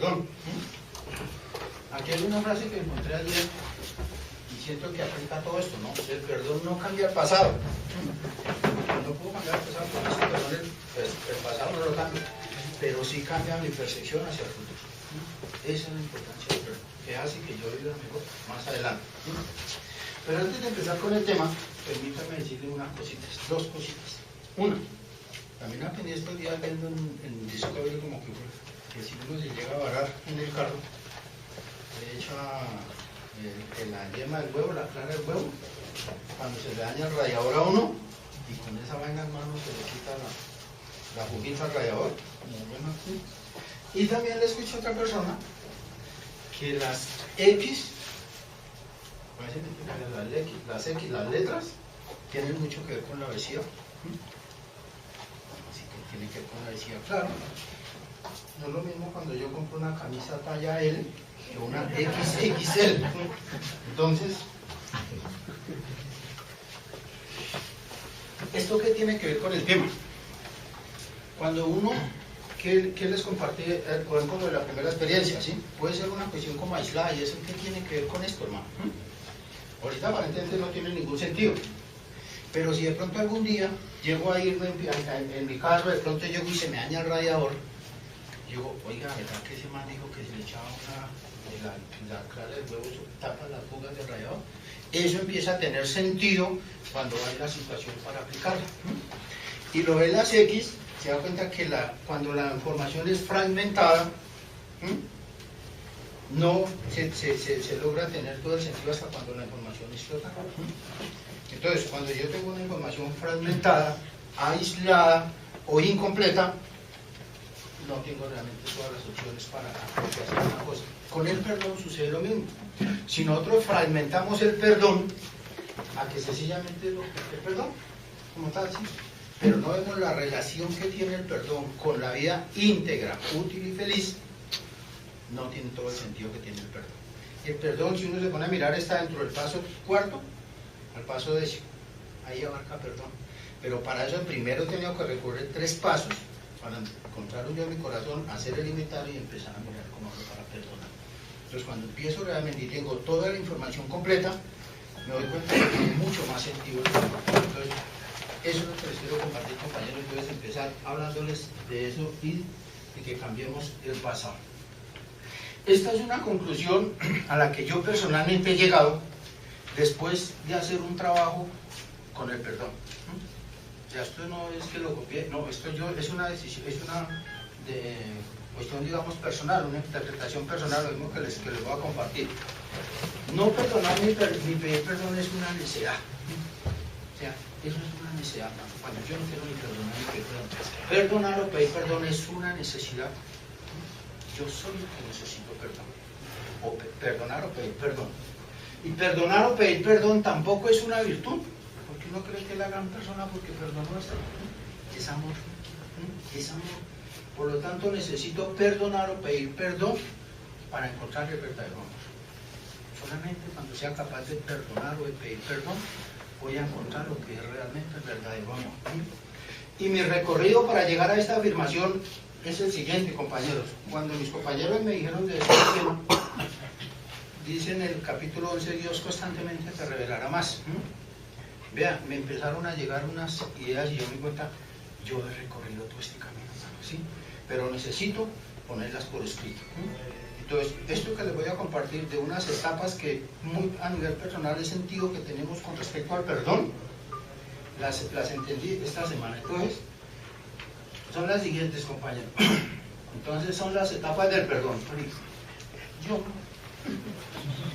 perdón. Aquí hay una frase que encontré ayer y siento que aplica todo esto, ¿no? El perdón no cambia el pasado. No puedo cambiar el pasado, por eso perdón, el pasado no lo cambia, pero sí cambia mi percepción hacia el futuro. Esa es la importancia del perdón, que hace que yo viva mejor más adelante. Pero antes de empezar con el tema, permítame decirle unas cositas, dos cositas. Una, también aprendí estos días viendo en Discovery como que si uno se llega a varar en el carro, le echa la yema del huevo, la clara del huevo, cuando se le daña el radiador a uno, y con esa vaina en mano se le quita la juguita al radiador. Y también le escuché a otra persona que las X, las letras, tienen mucho que ver con la obesidad. Así que tiene que ver con la obesidad, claro. No es lo mismo cuando yo compro una camisa talla L que una XXL. Entonces, ¿esto qué tiene que ver con el tema? Cuando uno, ¿qué les compartí como de la primera experiencia? ¿Sí? Puede ser una cuestión como aislada, y eso ¿qué tiene que ver con esto, hermano? Ahorita aparentemente no tiene ningún sentido. Pero si de pronto algún día llego a irme en mi carro, de pronto llego y se me daña el radiador, digo, oiga, ¿verdad que ese man dijo que se le echaba la clara del huevo, tapa las fugas del radiador? Eso empieza a tener sentido cuando hay la situación para aplicarla. Y lo de las X, se da cuenta que cuando la información es fragmentada, no se logra tener todo el sentido hasta cuando la información es total. Entonces, cuando yo tengo una información fragmentada, aislada o incompleta, no tengo realmente todas las opciones para hacer una cosa. Con el perdón sucede lo mismo. Si nosotros fragmentamos el perdón, a que sencillamente lo el perdón, como tal, sí, pero no vemos la relación que tiene el perdón con la vida íntegra, útil y feliz, no tiene todo el sentido que tiene el perdón. El perdón, si uno se pone a mirar, está dentro del paso cuarto al paso décimo. Ahí abarca perdón. Pero para eso primero he tenido que recorrer 3 pasos para encontrar un yo en mi corazón, hacer el inventario y empezar a mirar cómo hago para perdonar. Entonces, cuando empiezo realmente y tengo toda la información completa, me doy cuenta que tiene mucho más sentido el perdón. Entonces, eso es lo que les quiero compartir, compañeros. Entonces, empezar hablándoles de eso y de que cambiemos el pasado. Esta es una conclusión a la que yo personalmente he llegado después de hacer un trabajo con el perdón. O sea, esto no es que lo copié, no, esto es una decisión, es una cuestión, digamos, personal, una interpretación personal, lo mismo que les voy a compartir. No perdonar ni pedir perdón es una necedad. O sea, eso es una necedad, cuando yo no quiero ni perdonar ni pedir perdón. Perdonar o pedir perdón es una necesidad. Yo soy el que necesito perdón. O perdonar o pedir perdón. Y perdonar o pedir perdón tampoco es una virtud, porque uno cree que es la gran persona porque perdonó es amor, es amor. Por lo tanto necesito perdonar o pedir perdón para encontrar el verdadero amor. Solamente cuando sea capaz de perdonar o de pedir perdón, voy a encontrar lo que es realmente el verdadero amor. Y mi recorrido para llegar a esta afirmación es el siguiente, compañeros. Cuando mis compañeros me dijeron de este tema, dice en el capítulo 11, Dios constantemente te revelará más. Vean, me empezaron a llegar unas ideas y yo me di cuenta, yo he recorrido todo este camino, ¿sí? Pero necesito ponerlas por escrito. Entonces, esto que les voy a compartir de unas etapas que a nivel personal he sentido que tenemos con respecto al perdón, las entendí esta semana. Entonces, son las siguientes, compañeros. Entonces, son las etapas del perdón. Yo,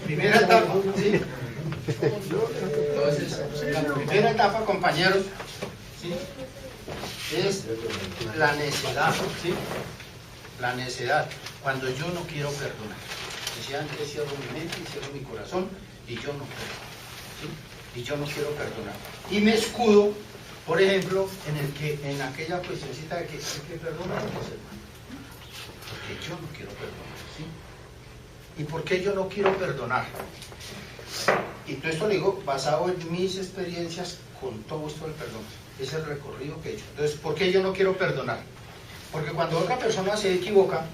primera etapa, ¿sí? Entonces, la primera etapa, compañeros, ¿sí? Es la necedad, ¿sí? La necedad, cuando yo no quiero perdonar. Decía antes, cierro mi mente y cierro mi corazón y yo no perdono, ¿sí? Y yo no quiero perdonar. Y me escudo, por ejemplo, en aquella cuestioncita de que hay que perdonar a los hermanos. Porque yo no quiero perdonar, ¿sí? ¿Y por qué yo no quiero perdonar? Y todo esto lo digo basado en mis experiencias con todo esto del perdón. Es el recorrido que he hecho. Entonces, ¿por qué yo no quiero perdonar? Porque cuando otra persona se equivoca,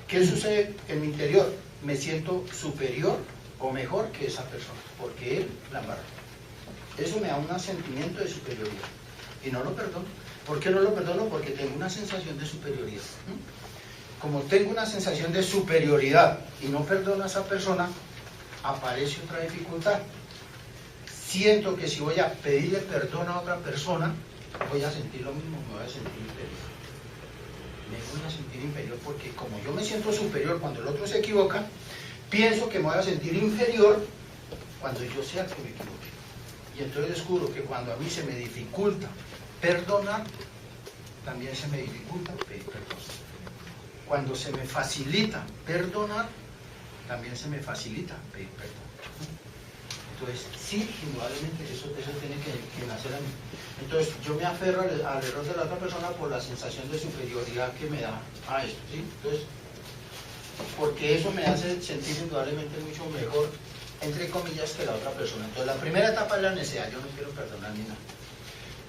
¿Qué sucede en mi interior? Me siento superior o mejor que esa persona, porque él la embarró. Eso me da un sentimiento de superioridad. Y no lo perdono. ¿Por qué no lo perdono? Porque tengo una sensación de superioridad. Como tengo una sensación de superioridad y no perdono a esa persona, aparece otra dificultad. Siento que si voy a pedirle perdón a otra persona, voy a sentir lo mismo, me voy a sentir inferior. Me voy a sentir inferior porque como yo me siento superior cuando el otro se equivoca, pienso que me voy a sentir inferior cuando yo sea el que me equivoque. Y entonces descubro que cuando a mí se me dificulta perdonar, también se me dificulta pedir perdón. Cuando se me facilita perdonar, también se me facilita pedir perdón. Entonces, sí, indudablemente eso tiene que nacer a mí. Entonces, yo me aferro al error de la otra persona por la sensación de superioridad que me da a esto, ¿sí? Entonces, porque eso me hace sentir indudablemente mucho mejor, entre comillas, que la otra persona. Entonces, la primera etapa es la necesidad, yo no quiero perdonar ni nada.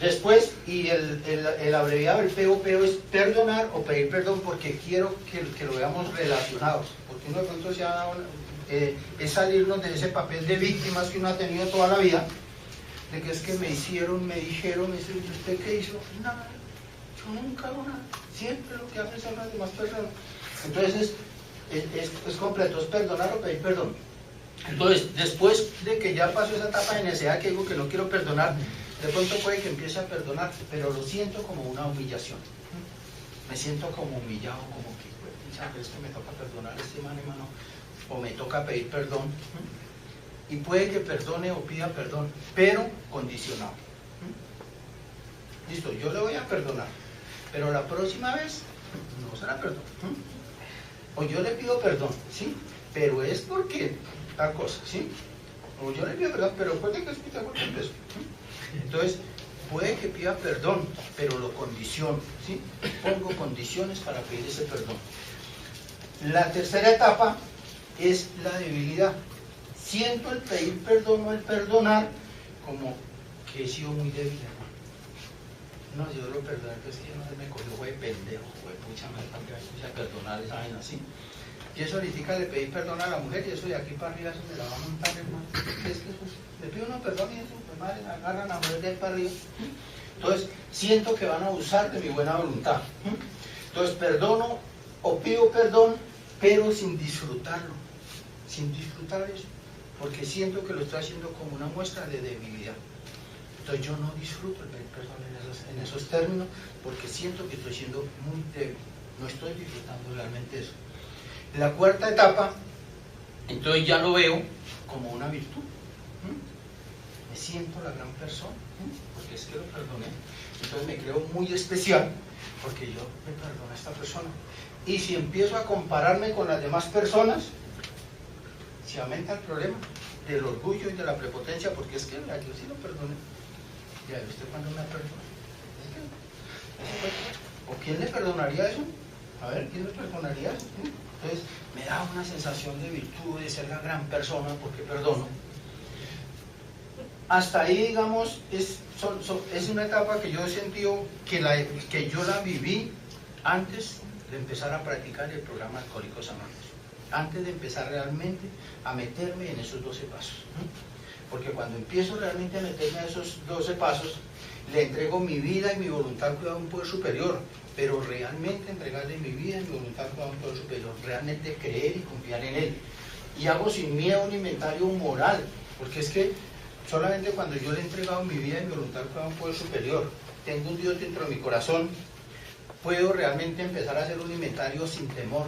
Después, y el abreviado, el POP es perdonar o pedir perdón porque quiero que lo veamos relacionados. Porque uno de pronto se ha dado, es salirnos de ese papel de víctimas que uno ha tenido toda la vida, de que es que me hicieron, me dijeron, me dicen, ¿usted qué hizo? Nada, yo nunca hago nada, siempre lo que hacen son las demás personas. Entonces, es completo, es perdonar o pedir perdón. Entonces, después de que ya pasó esa etapa de necesidad que digo que no quiero perdonar, de pronto puede que empiece a perdonar, pero lo siento como una humillación. Me siento como humillado, como que, es que me toca perdonar a este man, hermano, o me toca pedir perdón. Y puede que perdone o pida perdón, pero condicionado. Listo, yo le voy a perdonar, pero la próxima vez no será perdón. O yo le pido perdón, ¿sí? Pero es porque tal cosa, ¿sí? O yo le pido perdón, pero recuerde que es que te acuerdas de eso. Entonces, puede que pida perdón, pero lo condiciono, ¿sí? Pongo condiciones para pedir ese perdón. La tercera etapa es la debilidad. Siento el pedir perdón o el perdonar como que he sido muy débil, hermano. No, yo lo perdoné, pues que no se me cogió, fue pendejo, fue pucha, me puse a perdonar esa vaina así. Y eso ahorita le pedí perdón a la mujer y eso de aquí para arriba se me la va a montar, hermano. Es que eso, le pido uno perdón y eso, pues madre, me agarran a la mujer de ahí para arriba. Entonces, siento que van a abusar de mi buena voluntad. Entonces, perdono o pido perdón, pero sin disfrutarlo, sin disfrutar eso, porque siento que lo estoy haciendo como una muestra de debilidad. Entonces, yo no disfruto el pedir perdón en esos términos, porque siento que estoy siendo muy débil, no estoy disfrutando realmente eso. La cuarta etapa, entonces ya lo veo como una virtud. Me siento la gran persona, porque es que lo perdoné. Entonces me creo muy especial, porque yo me perdoné a esta persona. Y si empiezo a compararme con las demás personas, se aumenta el problema del orgullo y de la prepotencia, porque es que yo sí lo perdoné. Ya, ¿usted cuándo me ha perdonado? ¿O quién le perdonaría eso? A ver, ¿quién le perdonaría eso? Entonces, me da una sensación de virtud, de ser la gran persona, porque perdono. Hasta ahí, digamos, es una etapa que yo he sentido que yo la viví antes de empezar a practicar el programa Alcohólicos Anónimos. Antes de empezar realmente a meterme en esos 12 pasos. Porque cuando empiezo realmente a meterme en esos 12 pasos, le entrego mi vida y mi voluntad al cuidado de un poder superior. Pero realmente entregarle mi vida y mi voluntad al cuidado de un poder superior. Realmente creer y confiar en él. Y hago sin miedo un inventario moral. Porque es que solamente cuando yo le he entregado mi vida y mi voluntad al cuidado de un poder superior, tengo un Dios dentro de mi corazón, puedo realmente empezar a hacer un inventario sin temor.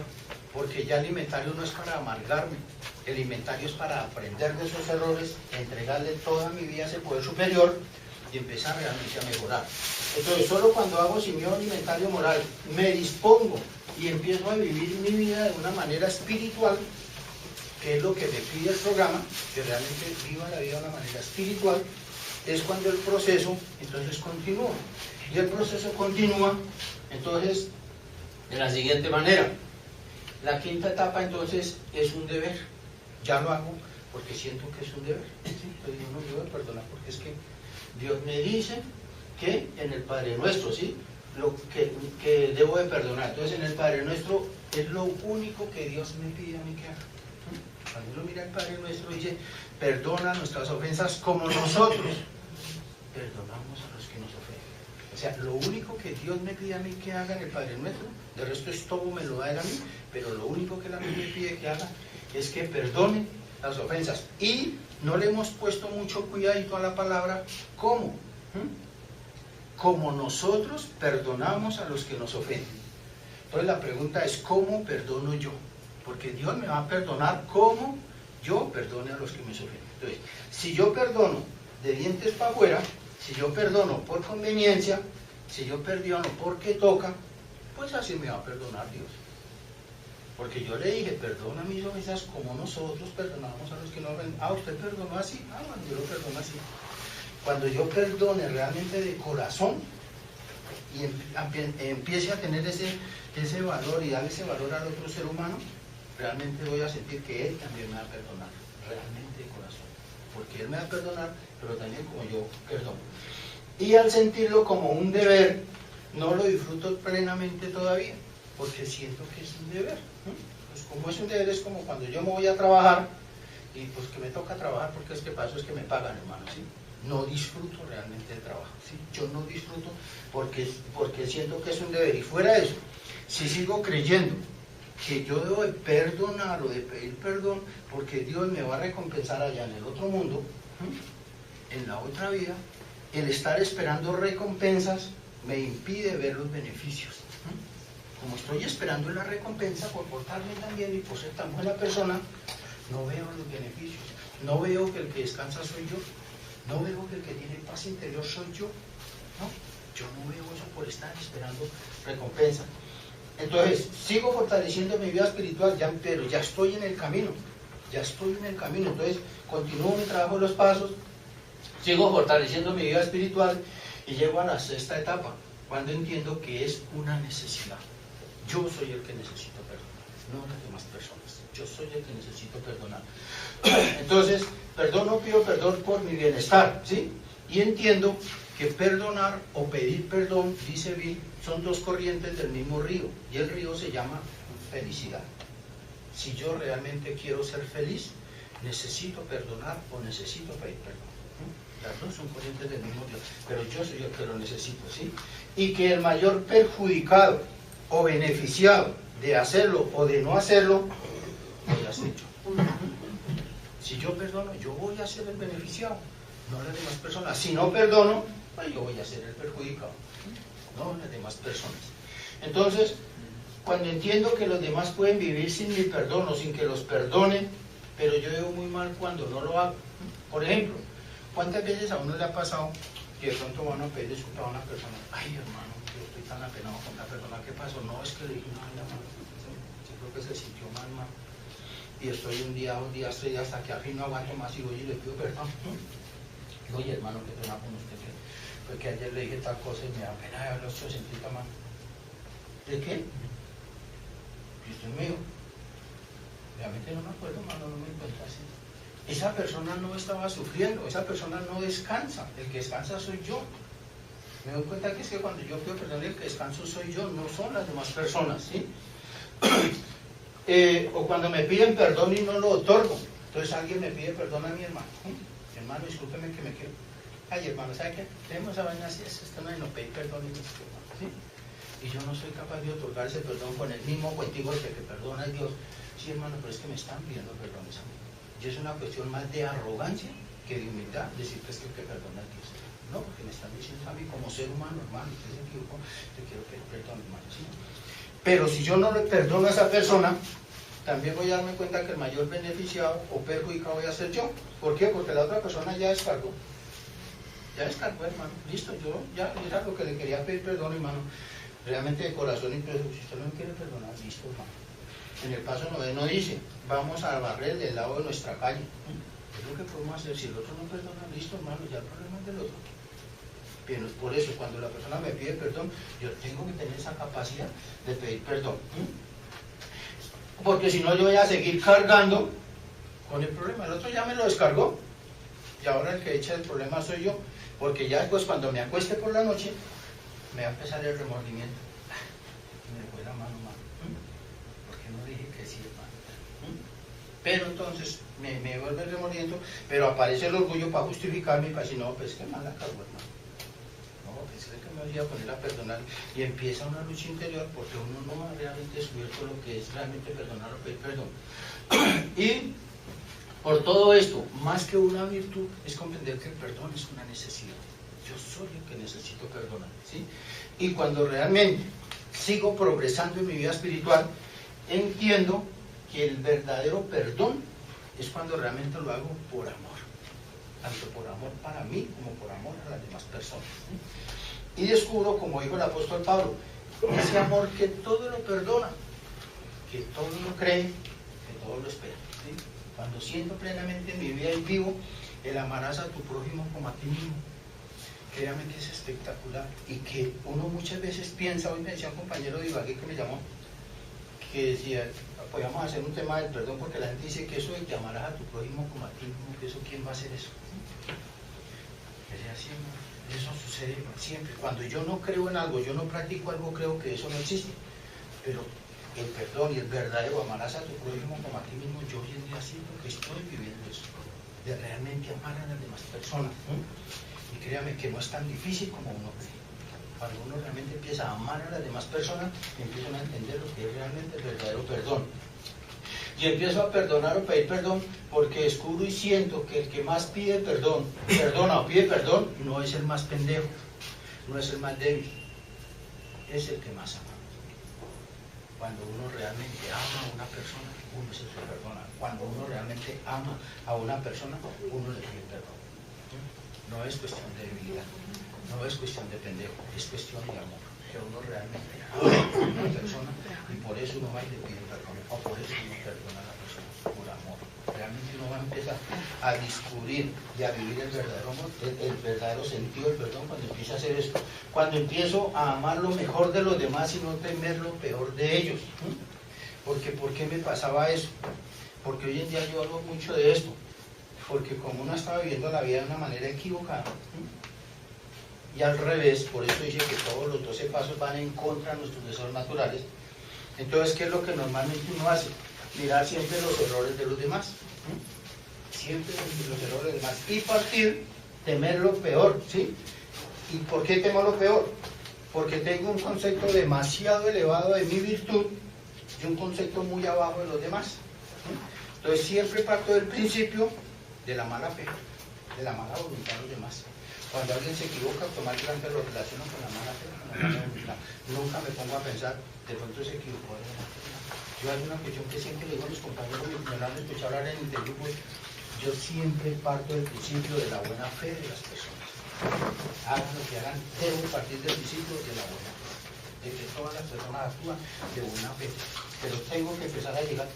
Porque ya el inventario no es para amargarme, el inventario es para aprender de esos errores, entregarle toda mi vida a ese poder superior y empezar realmente a mejorar. Entonces, solo cuando hago sin miedo un inventario moral, me dispongo y empiezo a vivir mi vida de una manera espiritual, que es lo que me pide el programa, que realmente viva la vida de una manera espiritual, es cuando el proceso entonces continúa. Y el proceso continúa entonces de la siguiente manera. La quinta etapa entonces es un deber. Ya lo hago porque siento que es un deber. ¿Sí? Entonces yo no debo perdonar porque es que Dios me dice que en el Padre Nuestro, ¿sí? lo que debo de perdonar. Entonces en el Padre Nuestro es lo único que Dios me pide a mí que haga. Cuando uno mira el Padre Nuestro dice, perdona nuestras ofensas como nosotros perdonamos a los que nos ofenden. O sea, lo único que Dios me pide a mí que haga en el Padre Nuestro, de resto es todo me lo da él a mí, pero lo único que él a mí me pide que haga es que perdone las ofensas. Y no le hemos puesto mucho cuidadito a la palabra ¿cómo? Como nosotros perdonamos a los que nos ofenden. Entonces la pregunta es ¿cómo perdono yo? Porque Dios me va a perdonar como yo perdone a los que me ofenden. Entonces, si yo perdono de dientes para afuera, si yo perdono por conveniencia, si yo perdono porque toca, pues así me va a perdonar Dios. Porque yo le dije, perdona mis ofensas como nosotros perdonamos a los que nos ofenden. Ah, ¿usted perdonó así? Ah, bueno, yo lo perdono así. Cuando yo perdone realmente de corazón y empiece a tener ese valor y darle ese valor al otro ser humano, realmente voy a sentir que Él también me va a perdonar, realmente de corazón. Porque Él me va a perdonar, pero también como yo perdono. Y al sentirlo como un deber, no lo disfruto plenamente todavía, porque siento que es un deber. Pues como es un deber, es como cuando yo me voy a trabajar, y pues que me toca trabajar porque es que para eso es que me pagan, hermano, ¿sí? No disfruto realmente el trabajo, ¿sí? Yo no disfruto porque siento que es un deber. Y fuera de eso, si sigo creyendo que yo debo de perdonar o de pedir perdón porque Dios me va a recompensar allá en el otro mundo, en la otra vida, el estar esperando recompensas me impide ver los beneficios. Como estoy esperando la recompensa por portarme tan bien y por ser tan buena persona, no veo los beneficios, no veo que el que descansa soy yo, no veo que el que tiene paz interior soy yo, ¿no? Yo no veo eso por estar esperando recompensa. Entonces, sigo fortaleciendo mi vida espiritual, pero ya estoy en el camino, entonces continúo mi trabajo en los pasos, sigo fortaleciendo mi vida espiritual y llego a la sexta etapa, cuando entiendo que es una necesidad. Yo soy el que necesito perdonar, no las demás personas, yo soy el que necesito perdonar. Entonces, pido perdón por mi bienestar, ¿sí? Y entiendo que perdonar o pedir perdón, dice Bill, son dos corrientes del mismo río, y el río se llama felicidad. Si yo realmente quiero ser feliz, necesito perdonar o necesito pedir perdón. Las dos son corrientes del mismo río, pero yo soy el que lo necesito, ¿sí? Y que el mayor perjudicado o beneficiado de hacerlo o de no hacerlo, voy a ser yo. Si yo perdono, yo voy a ser el beneficiado, no las demás personas. Si no perdono, pues yo voy a ser el perjudicado, no las demás personas. Entonces, cuando entiendo que los demás pueden vivir sin mi perdón o sin que los perdonen, pero yo veo muy mal cuando no lo hago. Por ejemplo, ¿cuántas veces a uno le ha pasado que de pronto van a pedir disculpas a una persona? Ay, hermano, yo estoy tan apenado con la persona, ¿qué pasó? No, es que le dije una mano, yo creo que se sintió mal, y estoy un día, 2 días, 3 días, hasta que al fin no aguanto más y voy y le pido perdón. Digo, oye, hermano, qué pena con usted, fue que ayer le dije tal cosa y me da pena de haberlo hecho sentir tan mal. ¿De qué? Y usted me dijo, realmente no me acuerdo, hermano, no me encuentro así. Esa persona no estaba sufriendo, esa persona no descansa, el que descansa soy yo. Me doy cuenta que es que cuando yo pido perdón, el que descanso soy yo, no son las demás personas, ¿sí? O cuando me piden perdón y no lo otorgo, entonces alguien me pide perdón a mi hermano. Hermano, discúlpeme que me quiero. Ay, hermano, ¿sabe qué? Tenemos esa vaina así, esto no pedir perdón y ¿sí? Y yo no soy capaz de otorgar ese perdón con el mismo cuentigo de que perdona a Dios. Sí, hermano, pero es que me están pidiendo perdón a mí. Y es una cuestión más de arrogancia que de humildad decir que es que perdona a Dios. No, porque me están diciendo a mí como ser humano, hermano, usted se equivocó, te quiero pedir perdón, hermano. ¿Sí? Pero si yo no le perdono a esa persona, también voy a darme cuenta que el mayor beneficiado o perjudicado voy a ser yo. ¿Por qué? Porque la otra persona ya descargó. Ya descargó, hermano. Listo, yo ya era lo que le quería pedir perdón, hermano. Realmente de corazón, incluso si usted no me quiere perdonar, listo, hermano. En el paso 9 dice, vamos a barrer del lado de nuestra calle. Es lo que podemos hacer. Si el otro no perdona, listo, hermano, ya el problema es del otro. Pero por eso, cuando la persona me pide perdón, yo tengo que tener esa capacidad de pedir perdón. Porque si no, yo voy a seguir cargando con el problema. El otro ya me lo descargó. Y ahora el que echa el problema soy yo. Porque ya después, cuando me acueste por la noche, me va a empezar el remordimiento. Me fue la mano, porque no dije que sí, hermano. Pero entonces me vuelve el remordimiento, pero aparece el orgullo para justificarme y para decir, no, pues que mala cagó, hermano. No, pues es que me voy a poner a perdonar. Y empieza una lucha interior porque uno no ha realmente descubierto lo que es realmente perdonar o pedir perdón. Y por todo esto, más que una virtud, es comprender que el perdón es una necesidad. Yo soy el que necesito perdonar, ¿sí? Y cuando realmente sigo progresando en mi vida espiritual, entiendo que el verdadero perdón es cuando realmente lo hago por amor, tanto por amor para mí como por amor a las demás personas, ¿sí? Y descubro, como dijo el apóstol Pablo, ese amor que todo lo perdona, que todo lo cree, que todo lo espera, ¿sí? Cuando siento plenamente en mi vida y vivo el amarás a tu prójimo como a ti mismo, créame que es espectacular y que uno muchas veces piensa. Hoy me decía un compañero de Ibagué que me llamó, que decía, podíamos hacer un tema del perdón porque la gente dice que eso de que amarás a tu prójimo como a ti mismo, que eso, ¿quién va a hacer eso? Decía, sí, eso sucede siempre. Cuando yo no creo en algo, yo no practico algo, creo que eso no existe. Pero el perdón y el verdadero amarás a tu prójimo como a ti mismo, yo hoy en día siento que estoy viviendo eso, de realmente amar a las demás personas, ¿no? Y créame que no es tan difícil como uno cree. Cuando uno realmente empieza a amar a las demás personas, empiezan a entender lo que es realmente el verdadero perdón. Y empiezo a perdonar o pedir perdón porque descubro y siento que el que más pide perdón, perdona o pide perdón, no es el más pendejo, no es el más débil, es el que más ama. Cuando uno realmente ama a una persona, uno es el que perdona. Cuando uno realmente ama a una persona, uno le pide perdón. No es cuestión de debilidad, no es cuestión de pendejo, es cuestión de amor. Que uno realmente ama a una persona y por eso uno va y le pide perdón, o por eso uno perdona a la persona, por amor. Realmente uno va a empezar a descubrir y a vivir el verdadero amor, el verdadero sentido del perdón cuando empieza a hacer esto. Cuando empiezo a amar lo mejor de los demás y no temer lo peor de ellos. Porque ¿por qué me pasaba eso? Porque hoy en día yo hablo mucho de esto. Porque como uno estaba viviendo la vida de una manera equivocada, y al revés, por eso dice que todos los 12 pasos van en contra de nuestros deseos naturales. Entonces, ¿qué es lo que normalmente uno hace? Mirar siempre los errores de los demás, siempre los errores de los demás, y partir, temer lo peor, ¿sí? ¿Y por qué temo lo peor? Porque tengo un concepto demasiado elevado de mi virtud y un concepto muy abajo de los demás. Entonces, siempre parto del principio de la mala fe, de la mala voluntad de los demás. Cuando alguien se equivoca, automáticamente lo relaciono con la mala fe, con la mala voluntad. Nunca me pongo a pensar, de pronto se equivocó. Yo hay una cuestión que siempre le digo a mis compañeros, me lo han escuchado hablar en intergrupos, yo siempre parto del principio de la buena fe de las personas. Hagan lo que hagan, debo partir del principio de la buena fe, de que todas las personas actúan de buena fe. Pero tengo que empezar a llegar,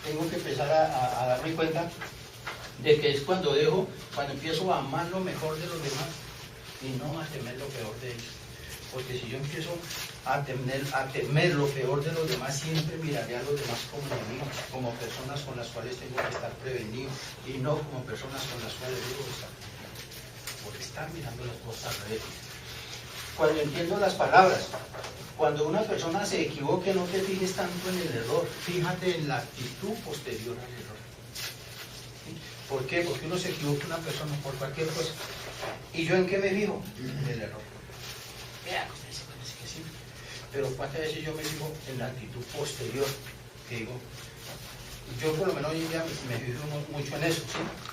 tengo que empezar a darme cuenta de que es cuando empiezo a amar lo mejor de los demás y no a temer lo peor de ellos. Porque si yo empiezo a temer lo peor de los demás, siempre miraré a los demás como enemigos, como personas con las cuales tengo que estar prevenido y no como personas con las cuales debo estar prevenido, porque están mirando las cosas al revés. Cuando entiendo las palabras, cuando una persona se equivoque, no te fijes tanto en el error, fíjate en la actitud posterior al error. ¿Por qué? Porque uno se equivoca una persona por cualquier cosa. ¿Y yo en qué me fijo? En el error. Vea, usted se parece que sí. Pero ¿cuántas veces yo me fijo en la actitud posterior? Que digo, yo por lo menos hoy en día me fijo mucho en eso,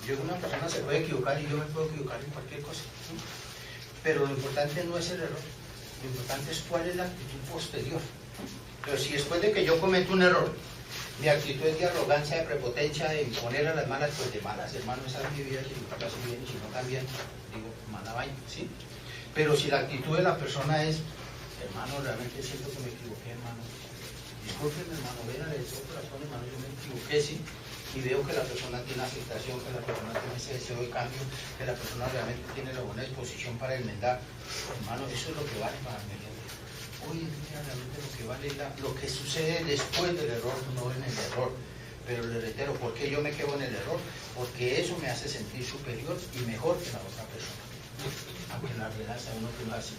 ¿sí? Una persona se puede equivocar y yo me puedo equivocar en cualquier cosa, ¿sí? Pero lo importante no es el error. Lo importante es cuál es la actitud posterior. Pero si después de que yo cometo un error, mi actitud es de arrogancia, de prepotencia, de imponer a las malas, pues de malas, hermano, esa es mi vida, si no pasa bien, si no también, digo, mala vaina, ¿sí? Pero si la actitud de la persona es, hermano, realmente siento que me equivoqué, hermano, discúlpeme, hermano, véanle de todo corazón, hermano, yo me equivoqué, sí, y veo que la persona tiene aceptación, que la persona tiene ese deseo de cambio, que la persona realmente tiene la buena disposición para enmendar, hermano, eso es lo que vale para mí. Hoy en día realmente lo que vale es lo que sucede después del error, no en el error. Pero le reitero, ¿por qué yo me quedo en el error? Porque eso me hace sentir superior y mejor que la otra persona. Aunque la relaja uno que no es así.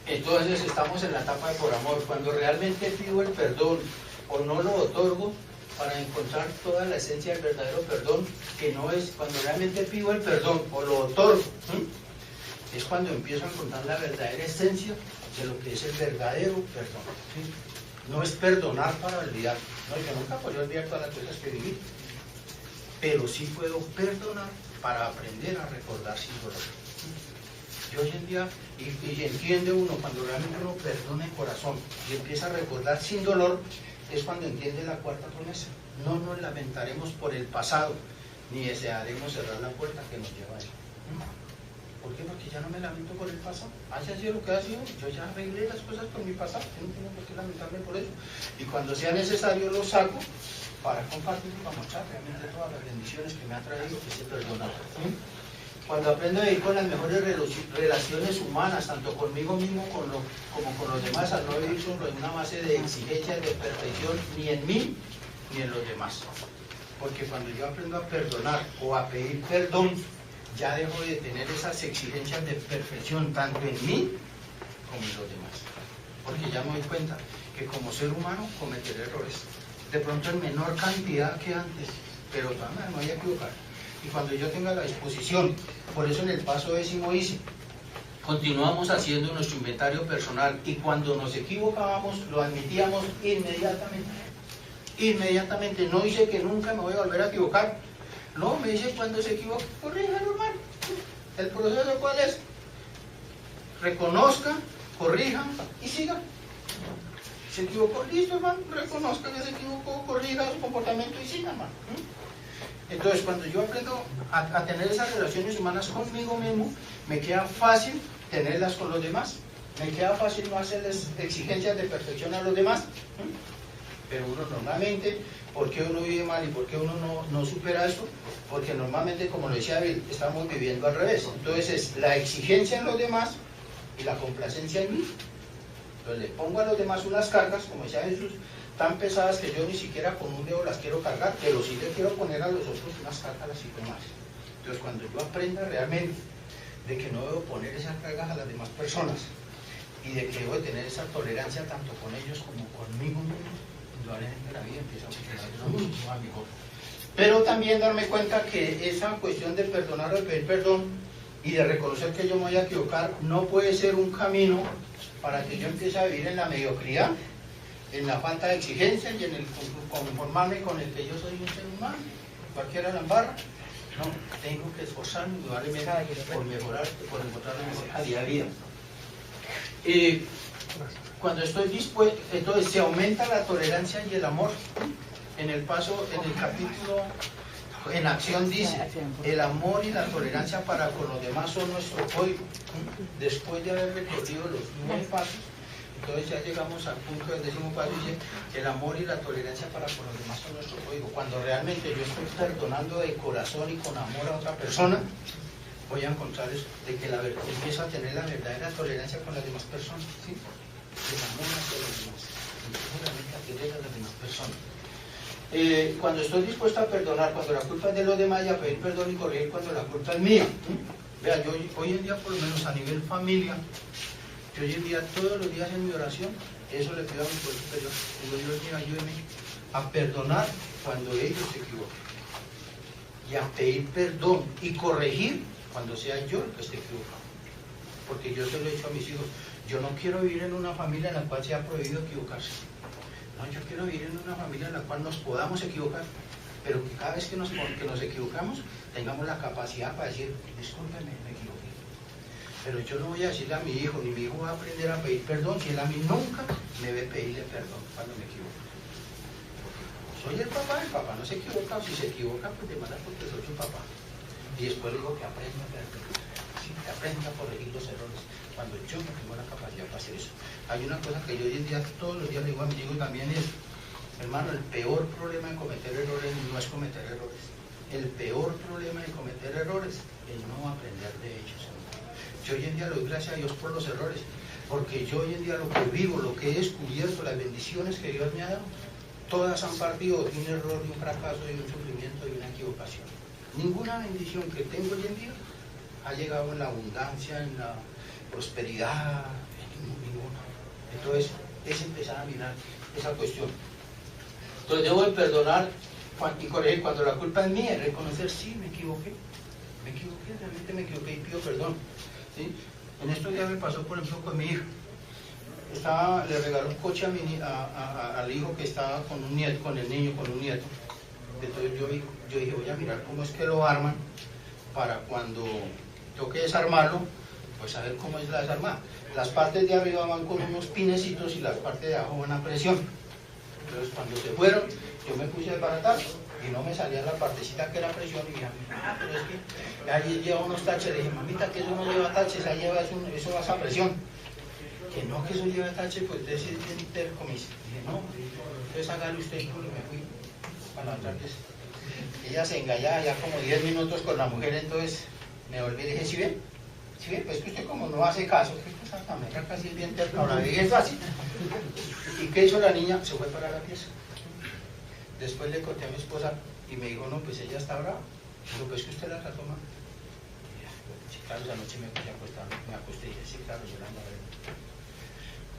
Entonces estamos en la etapa de por amor. Cuando realmente pido el perdón o no lo otorgo, para encontrar toda la esencia del verdadero perdón, que no es cuando realmente pido el perdón o lo otorgo, es cuando empiezo a encontrar la verdadera esencia de lo que es el verdadero perdón. No es perdonar para olvidar. No, yo nunca podría olvidar todas las cosas que viví, pero sí puedo perdonar para aprender a recordar sin dolor. Yo hoy en día, y entiende uno, cuando realmente uno perdona el corazón y empieza a recordar sin dolor, es cuando entiende la cuarta promesa. No nos lamentaremos por el pasado, ni desearemos cerrar la puerta que nos lleva a él. ¿Por qué? Porque ya no me lamento por el pasado. Haya sido lo que ha sido, yo ya arreglé las cosas con mi pasado, yo no tengo por qué lamentarme por eso. Y cuando sea necesario lo saco para compartir y para mostrar realmente todas las bendiciones que me ha traído ese perdonar. Cuando aprendo a ir con las mejores relaciones humanas, tanto conmigo mismo como con los demás, al no vivir solo en una base de exigencias de perfección, ni en mí, ni en los demás. Porque cuando yo aprendo a perdonar o a pedir perdón, ya dejo de tener esas exigencias de perfección, tanto en mí como en los demás. Porque ya me doy cuenta que como ser humano cometeré errores. De pronto en menor cantidad que antes, pero también me voy a equivocar. Y cuando yo tenga la disposición, por eso en el paso 10 dice, continuamos haciendo nuestro inventario personal y cuando nos equivocábamos lo admitíamos inmediatamente. Inmediatamente, no dice que nunca me voy a volver a equivocar. No, me dice cuando se equivoca, corríjalo, hermano. ¿El proceso cuál es? Reconozca, corrija y siga. Se equivocó, listo, hermano, reconozca que se equivocó, corrija su comportamiento y siga, hermano. Entonces, cuando yo aprendo a tener esas relaciones humanas conmigo mismo, me queda fácil tenerlas con los demás. Me queda fácil no hacerles exigencias de perfección a los demás. Pero uno normalmente, ¿por qué uno vive mal y por qué uno no supera eso? Porque normalmente, como lo decía Bill, estamos viviendo al revés. Entonces es la exigencia en los demás y la complacencia en mí. Entonces le pongo a los demás unas cargas, como decía Jesús, tan pesadas que yo ni siquiera con un dedo las quiero cargar, pero sí le quiero poner a los otros unas cargas así como más. Entonces cuando yo aprenda realmente de que no debo poner esas cargas a las demás personas y de que debo tener esa tolerancia tanto con ellos como conmigo mismo, indudablemente la vida empieza a funcionar mucho más mejor. Pero también darme cuenta que esa cuestión de perdonar o de pedir perdón y de reconocer que yo me voy a equivocar no puede ser un camino para que yo empiece a vivir en la mediocridad, en la falta de exigencia y en el conformarme con el que yo soy un ser humano, cualquiera la embarra. No, tengo que esforzarme indudablemente por mejorar, por encontrar la mejor calidad de vida. Cuando estoy dispuesto, entonces se aumenta la tolerancia y el amor. En el capítulo, en acción dice, el amor y la tolerancia para con los demás son nuestro código. Después de haber recorrido los 9 pasos, entonces ya llegamos al punto del 10º paso, dice, el amor y la tolerancia para con los demás son nuestro código. Cuando realmente yo estoy perdonando de corazón y con amor a otra persona, voy a encontrar eso, de que empiezo a tener la verdadera tolerancia con las demás personas, ¿sí? El amor hacia los demás, empiezo realmente a querer a las demás personas. Cuando estoy dispuesto a perdonar, cuando la culpa es de los demás, y a pedir perdón y corregir cuando la culpa es mía. Vea, yo hoy en día, por lo menos a nivel familia, yo hoy en día, todos los días en mi oración, eso le pido a mi poder superior. Digo, Dios mío, ayúdeme a perdonar cuando ellos se equivoquen. Y a pedir perdón y corregir cuando sea yo el que esté equivocado. Porque yo se lo he dicho a mis hijos, yo no quiero vivir en una familia en la cual se ha prohibido equivocarse. No, yo quiero vivir en una familia en la cual nos podamos equivocar, pero que cada vez que nos equivocamos, tengamos la capacidad para decir, discúlpeme, me equivoqué. Pero yo no voy a decirle a mi hijo, ni mi hijo va a aprender a pedir perdón, si él a mí nunca me ve pedirle perdón cuando me equivoco. Soy el papá no se equivoca, o si se equivoca, pues de mala porque soy su papá. Y después digo que aprenda a pedir perdón, sí, que aprenda a corregir los errores, cuando yo no tengo la capacidad para hacer eso. Hay una cosa que yo hoy en día, todos los días le digo a mi hijo también es, hermano, el peor problema de cometer errores no es cometer errores. El peor problema de cometer errores es no aprender de ellos. Yo hoy en día le doy gracias a Dios por los errores, porque yo hoy en día lo que vivo, lo que he descubierto, las bendiciones que Dios me ha dado, todas han partido de un error, de un fracaso, de un sufrimiento, de una equivocación. Ninguna bendición que tengo hoy en día ha llegado en la abundancia, en la prosperidad, en ninguna. Entonces, es empezar a mirar esa cuestión. Entonces, debo de perdonar y corregir cuando la culpa es mía, reconocer, sí, me equivoqué, realmente me equivoqué y pido perdón. ¿Sí? En estos días me pasó, por ejemplo, con mi hijo. Le regaló un coche al hijo que estaba con un nieto, con el niño, con un nieto. Entonces yo dije, voy a mirar cómo es que lo arman para cuando toque desarmarlo, pues a ver cómo es la desarmada. Las partes de arriba van con unos pinecitos y las partes de abajo van a presión. Entonces cuando se fueron, yo me puse a desbaratar y no me salía la partecita que era presión y dije, pero es que ahí lleva unos taches. Le dije, mamita, que eso no lleva taches, ahí lleva eso va a presión. Que no, que eso lleva taches, pues entonces es intercomis. Dije, no, entonces hágale usted, y me fui a la otra vez. Ella se engallaba ya como 10 minutos con la mujer, entonces me volví y dije, ¿sí ven? ¿Sí ven? Pues que usted como no hace caso, que esa cameja casi es bien terca, ahora es fácil. ¿Y qué hizo la niña? Se fue para la pieza. Después le conté a mi esposa y me dijo, no, pues ella está brava. Pero pues que usted la trató mal. Sí, claro, esa noche me acosté y dije, sí, claro, yo la ando a ver.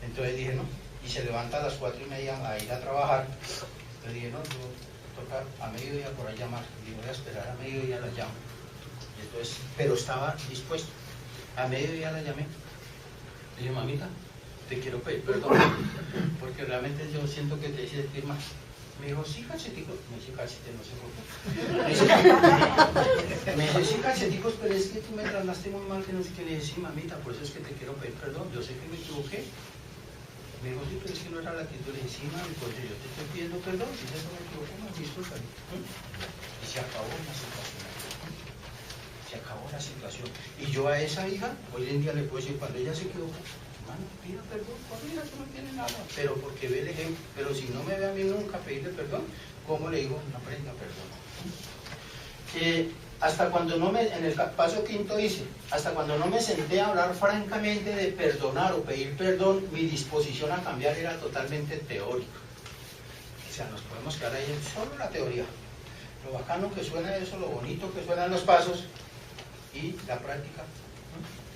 Entonces dije, no, y se levanta a las 4:30 a ir a trabajar. Entonces dije, no, yo toca a mediodía por ahí llamar. Y voy a esperar a mediodía, la llamo. Y entonces, pero estaba dispuesto. A mediodía la llamé. Le dije, mamita, te quiero pedir perdón, porque realmente yo siento que te hice sentir mal. Me dijo, sí, calceticos. Me dice, calcetes, no sé por qué. Me dice, sí, calceticos, pero es que tú me trataste muy mal, que no sé qué. Le dije, sí, mamita, por eso es que te quiero pedir perdón. Yo sé que me equivoqué. Me dijo, sí, pero es que no era la actitud. Le dije, sí, mami, pues yo te estoy pidiendo perdón. Si eso me equivoqué, no, disculpa. Y se acabó la situación. Se acabó la situación. Y yo a esa hija, hoy en día le puedo decir, cuando ella se equivoca, hermano, pida perdón, cuando ella no tiene nada, pero porque ve el ejemplo. Pero si no me ve a mí nunca pedirle perdón, ¿cómo le digo? No aprenda perdón. Hasta cuando no me, en el paso quinto dice, hasta cuando no me senté a hablar francamente de perdonar o pedir perdón, mi disposición a cambiar era totalmente teórica. O sea, nos podemos quedar ahí en solo la teoría. Lo bacano que suena eso, lo bonito que suenan los pasos y la práctica.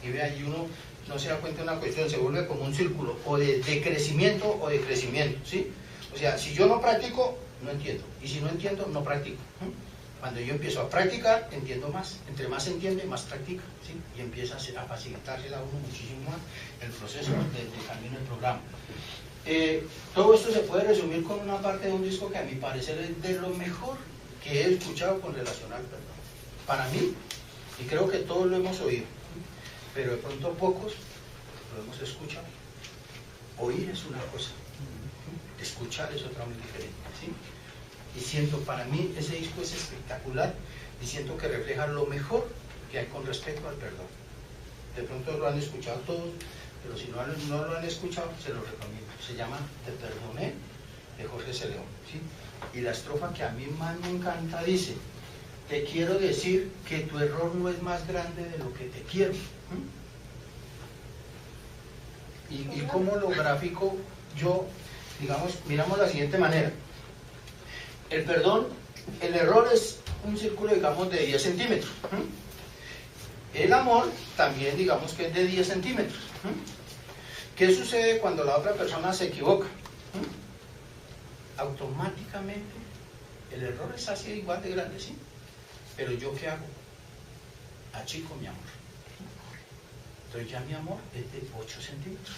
Y ve allí uno no se da cuenta de una cuestión, se vuelve como un círculo, o de crecimiento o de crecimiento, ¿sí? O sea, si yo no practico, no entiendo. Y si no entiendo, no practico. Cuando yo empiezo a practicar, entiendo más. Entre más entiende, más practica, ¿sí? Y empieza a facilitarse a uno muchísimo más el proceso de camino del programa. Todo esto se puede resumir con una parte de un disco que a mi parecer es de lo mejor que he escuchado con relación al perdón. Para mí, y creo que todos lo hemos oído, pero de pronto pocos lo hemos escuchado. Oír es una cosa, escuchar es otra muy diferente, ¿sí? Y siento, para mí ese disco es espectacular y siento que refleja lo mejor que hay con respecto al perdón. De pronto lo han escuchado todos, pero si no lo han escuchado, se lo recomiendo. Se llama Te Perdoné, de Jorge C. León, ¿sí? Y la estrofa que a mí más me encanta dice, te quiero decir que tu error no es más grande de lo que te quiero. ¿Y cómo lo grafico yo? Digamos, miramos la siguiente manera. El perdón, el error es un círculo, digamos, de 10 centímetros. El amor también, digamos, que es de 10 centímetros. ¿Qué sucede cuando la otra persona se equivoca? Automáticamente el error es así igual de grande, ¿sí? Pero ¿yo qué hago? Achico mi amor. Entonces ya mi amor es de 8 centímetros,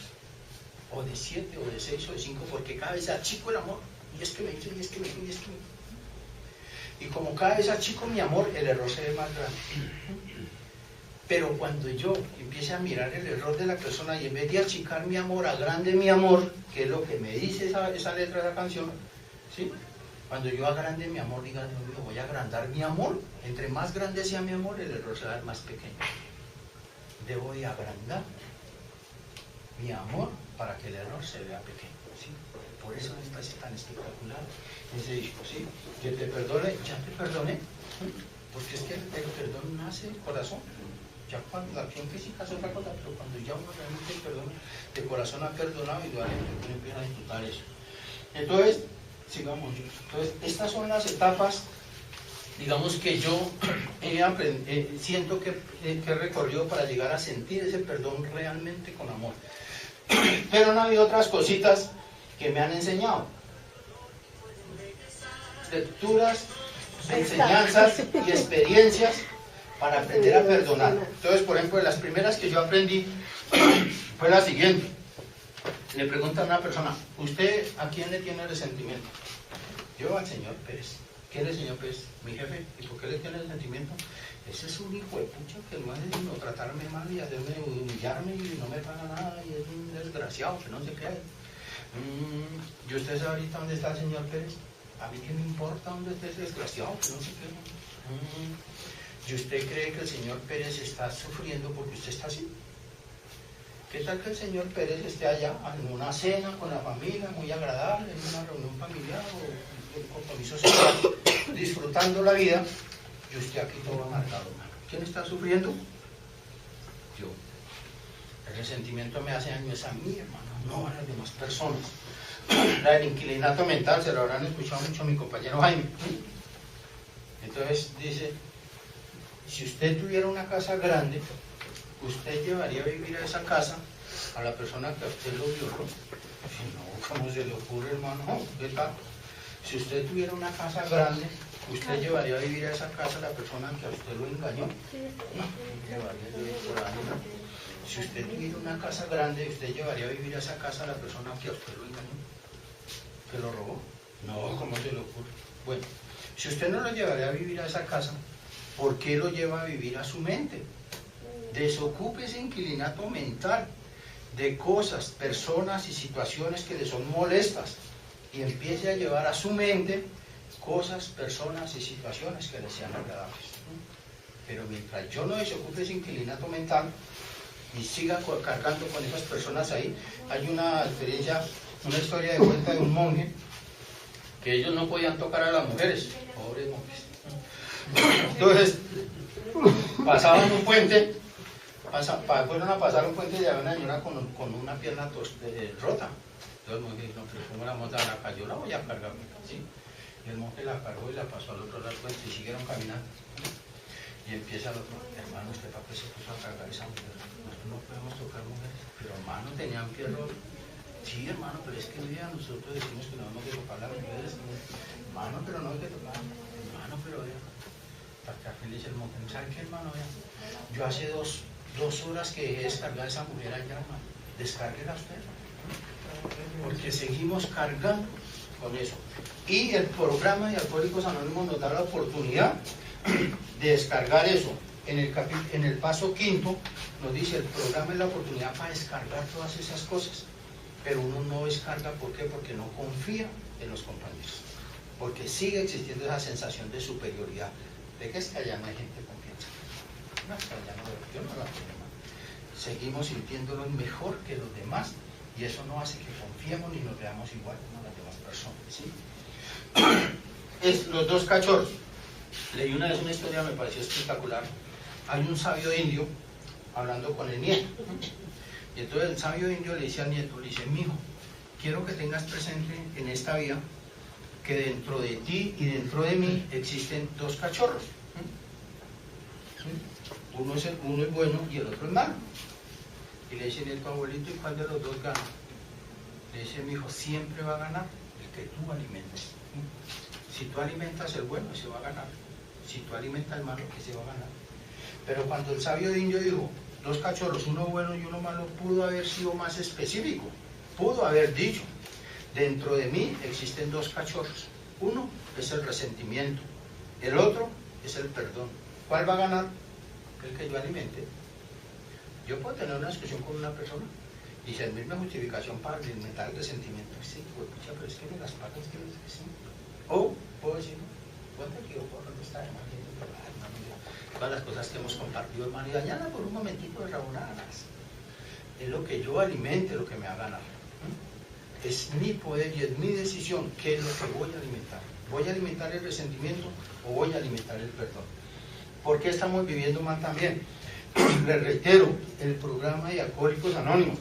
o de 7, o de 6, o de 5, porque cada vez achico el amor. Y es que me hizo, y es que me hizo, y es que me hizo. Y como cada vez achico mi amor, el error se ve más grande. Pero cuando yo empiece a mirar el error de la persona y en vez de achicar mi amor, agrande mi amor, que es lo que me dice esa letra de la canción, ¿sí? Cuando yo agrande mi amor, diga, Dios mío, voy a agrandar mi amor. Entre más grande sea mi amor, el error será más pequeño. Debo de agrandar mi amor para que el error se vea pequeño, ¿sí? Por eso me parece tan espectacular ese disco, ¿sí? Que te perdone, ya te perdoné, porque es que el perdón nace del corazón. Ya cuando la acción física es otra cosa, pero cuando ya uno realmente perdona, de corazón ha perdonado y realmente uno empieza a disfrutar eso. Entonces, sigamos. Entonces, estas son las etapas digamos que yo siento que he recorrido para llegar a sentir ese perdón realmente con amor. Pero no hay otras cositas que me han enseñado. Lecturas, enseñanzas y experiencias para aprender a perdonar. Entonces, por ejemplo, de las primeras que yo aprendí fue la siguiente. Le pregunta a una persona, ¿usted a quién le tiene resentimiento? Yo al señor Pérez. ¿Quién es el señor Pérez? Mi jefe. ¿Y por qué le tiene resentimiento? Ese es un hijo de pucha que no hace sino tratarme mal y hacerme humillarme y no me paga nada y es un desgraciado que no sé qué. ¿Y usted sabe ahorita dónde está el señor Pérez? A mí qué me importa dónde esté ese desgraciado que no sé qué. ¿Y usted cree que el señor Pérez está sufriendo porque usted está así? ¿Qué tal que el señor Pérez esté allá en una cena con la familia, muy agradable, en una reunión familiar o un compromiso social, disfrutando la vida, y usted aquí todo amargado? ¿Quién está sufriendo? Yo. El resentimiento me hace daño es a mí, hermano, no a las demás personas. La del inquilinato mental, se lo habrán escuchado mucho a mi compañero Jaime. Entonces dice, si usted tuviera una casa grande, usted llevaría a vivir a esa casa a la persona que a usted lo violó. No, ¿cómo se le ocurre, hermano? ¿Qué tal? Si usted tuviera una casa grande, ¿usted llevaría a vivir a esa casa a la persona que a usted lo engañó? No, llevaría a vivir por ahí, ¿no? Si usted tuviera una casa grande, ¿usted llevaría a vivir a esa casa a la persona que a usted lo engañó? ¿Que lo robó? No, ¿cómo se le ocurre? Bueno, si usted no lo llevaría a vivir a esa casa, ¿por qué lo lleva a vivir a su mente? Desocupe ese inquilinato mental de cosas, personas y situaciones que le son molestas y empiece a llevar a su mente cosas, personas y situaciones que le sean agradables. Pero mientras yo no desocupe ese inquilinato mental y siga cargando con esas personas ahí, hay una experiencia, una historia de cuenta de un monje que ellos no podían tocar a las mujeres, pobres monjes. Entonces pasaban un puente, fueron a pasar un puente y había una señora con una pierna rota. Entonces el monje dijo, no, pero ¿cómo la vamos a dar acá? Yo la voy a cargar, ¿sí? Y el monje la cargó y la pasó al otro lado del puente y siguieron caminando. Y empieza el otro, hermano, ¿usted para qué se puso a cargar esa mujer? Nosotros no podemos tocar mujeres. Pero hermano, tenían pie roto. Sí, hermano, pero es que mira, nosotros decimos que no hemos de tocar las mujeres. Hermano, pero no hay que tocar. Hermano, pero vea. Para que aquí le dice el monje, ¿sabe qué, hermano? Vea, yo hace dos horas que dejé descargar a esa mujer allá, hermano. Descárguela usted. Porque seguimos cargando con eso. Y el programa de Alcohólicos Anónimos nos da la oportunidad de descargar eso. En el paso quinto nos dice, el programa es la oportunidad para descargar todas esas cosas. Pero uno no descarga, ¿por qué? Porque no confía en los compañeros. Porque sigue existiendo esa sensación de superioridad. ¿De qué es que allá no hay gente de confianza? No, es que allá no, yo no la tengo. Seguimos sintiéndonos mejor que los demás y eso no hace que confiemos ni nos veamos igual como las demás personas, ¿sí? Es los dos cachorros. Leí una vez una historia, me pareció espectacular. Hay un sabio indio hablando con el nieto. Y entonces el sabio indio le dice al nieto, le dice, mijo, quiero que tengas presente en esta vida que dentro de ti y dentro de mí existen dos cachorros. Uno es bueno y el otro es malo. Y le dice el nieto, abuelito, ¿y cuál de los dos gana? Le dice, mijo, siempre va a ganar el que tú alimentes. Si tú alimentas el bueno, ese va a ganar. Si tú alimentas el malo, ese va a ganar. Pero cuando el sabio indio dijo, dos cachorros, uno bueno y uno malo, pudo haber sido más específico. Pudo haber dicho, dentro de mí existen dos cachorros. Uno es el resentimiento, el otro es el perdón. ¿Cuál va a ganar? El que yo alimente. Yo puedo tener una discusión con una persona y servirme justificación para alimentar el resentimiento. Sí, pues, pero es que me las pagas que sí. O puedo decir, ¿cuánto te equivoco? ¿Dónde está, hermano? Todas las cosas que hemos compartido, hermano, y dañarla por un momentito de rabonadas. Es lo que yo alimente, lo que me va a ganar. Es mi poder y es mi decisión qué es lo que voy a alimentar. ¿Voy a alimentar el resentimiento o voy a alimentar el perdón? ¿Por qué estamos viviendo mal también? Les reitero, el programa de Alcohólicos Anónimos,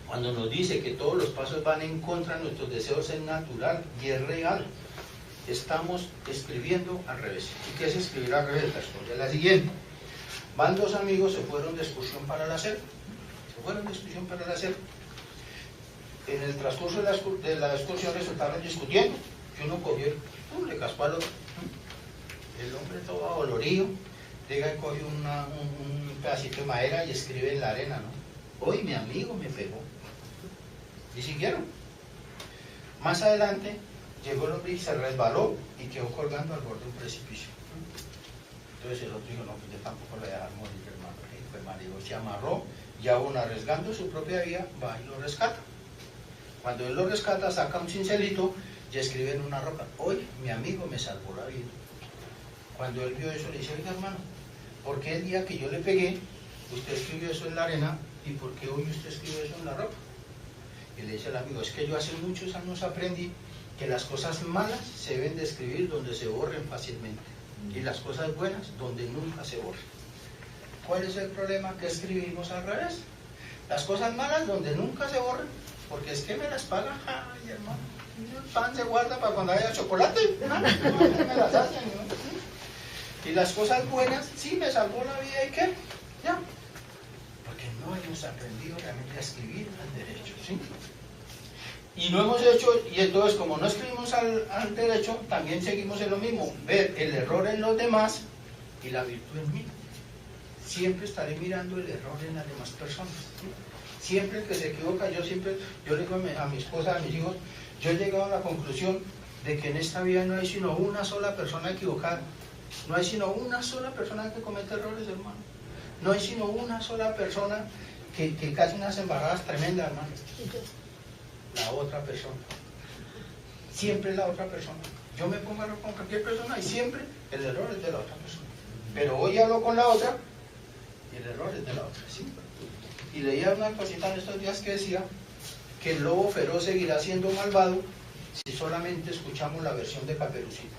cuando nos dice que todos los pasos van en contra de nuestros deseos, es natural y es real. estamos escribiendo al revés. ¿Y qué es escribir al revés? La historia es la siguiente. Van dos amigos, se fueron de excursión para la selva. En el transcurso de la excursión resultaron discutiendo. Que uno cogió, le cascó al otro. El hombre todo adolorido, llega y coge un pedacito de madera y escribe en la arena, ¿no? Hoy mi amigo me pegó. Y siguieron. Más adelante llegó el hombre y se resbaló y quedó colgando al borde de un precipicio. Entonces el otro dijo, no, pues yo tampoco le voy a dejar morir, hermano. El marido se amarró y aún arriesgando su propia vida, va y lo rescata. Cuando él lo rescata, saca un cincelito y escribe en una roca, hoy mi amigo me salvó la vida. Cuando él vio eso, le dice, oiga hermano, ¿por qué el día que yo le pegué, usted escribió eso en la arena y por qué hoy usted escribe eso en la roca? Y le dice al amigo, es que yo hace muchos años aprendí que las cosas malas se deben de escribir donde se borren fácilmente y las cosas buenas donde nunca se borren. ¿Cuál es el problema? Que escribimos al revés. Las cosas malas donde nunca se borren, porque es que me las pagan, ay hermano, el pan se guarda para cuando haya chocolate, no me las hacen, ¿no? Y las cosas buenas, sí me salvó la vida, ¿y qué? Ya. Porque no hemos aprendido realmente a escribir al derecho, ¿sí? Y no hemos hecho, y entonces como no escribimos al derecho, también seguimos en lo mismo, ver el error en los demás y la virtud en mí. Siempre estaré mirando el error en las demás personas, ¿sí? Siempre el que se equivoca, yo le digo a mi esposa, a mis hijos, yo he llegado a la conclusión de que en esta vida no hay sino una sola persona equivocada, no hay sino una sola persona que comete errores, hermano, no hay sino una sola persona que casi unas embarradas tremendas, hermano, la otra persona, siempre la otra persona. Yo me pongo a hablar con cualquier persona y siempre el error es de la otra persona, pero hoy hablo con la otra y el error es de la otra, ¿sí? Y leía una cosita en estos días que decía que el lobo feroz seguirá siendo malvado si solamente escuchamos la versión de Caperucita.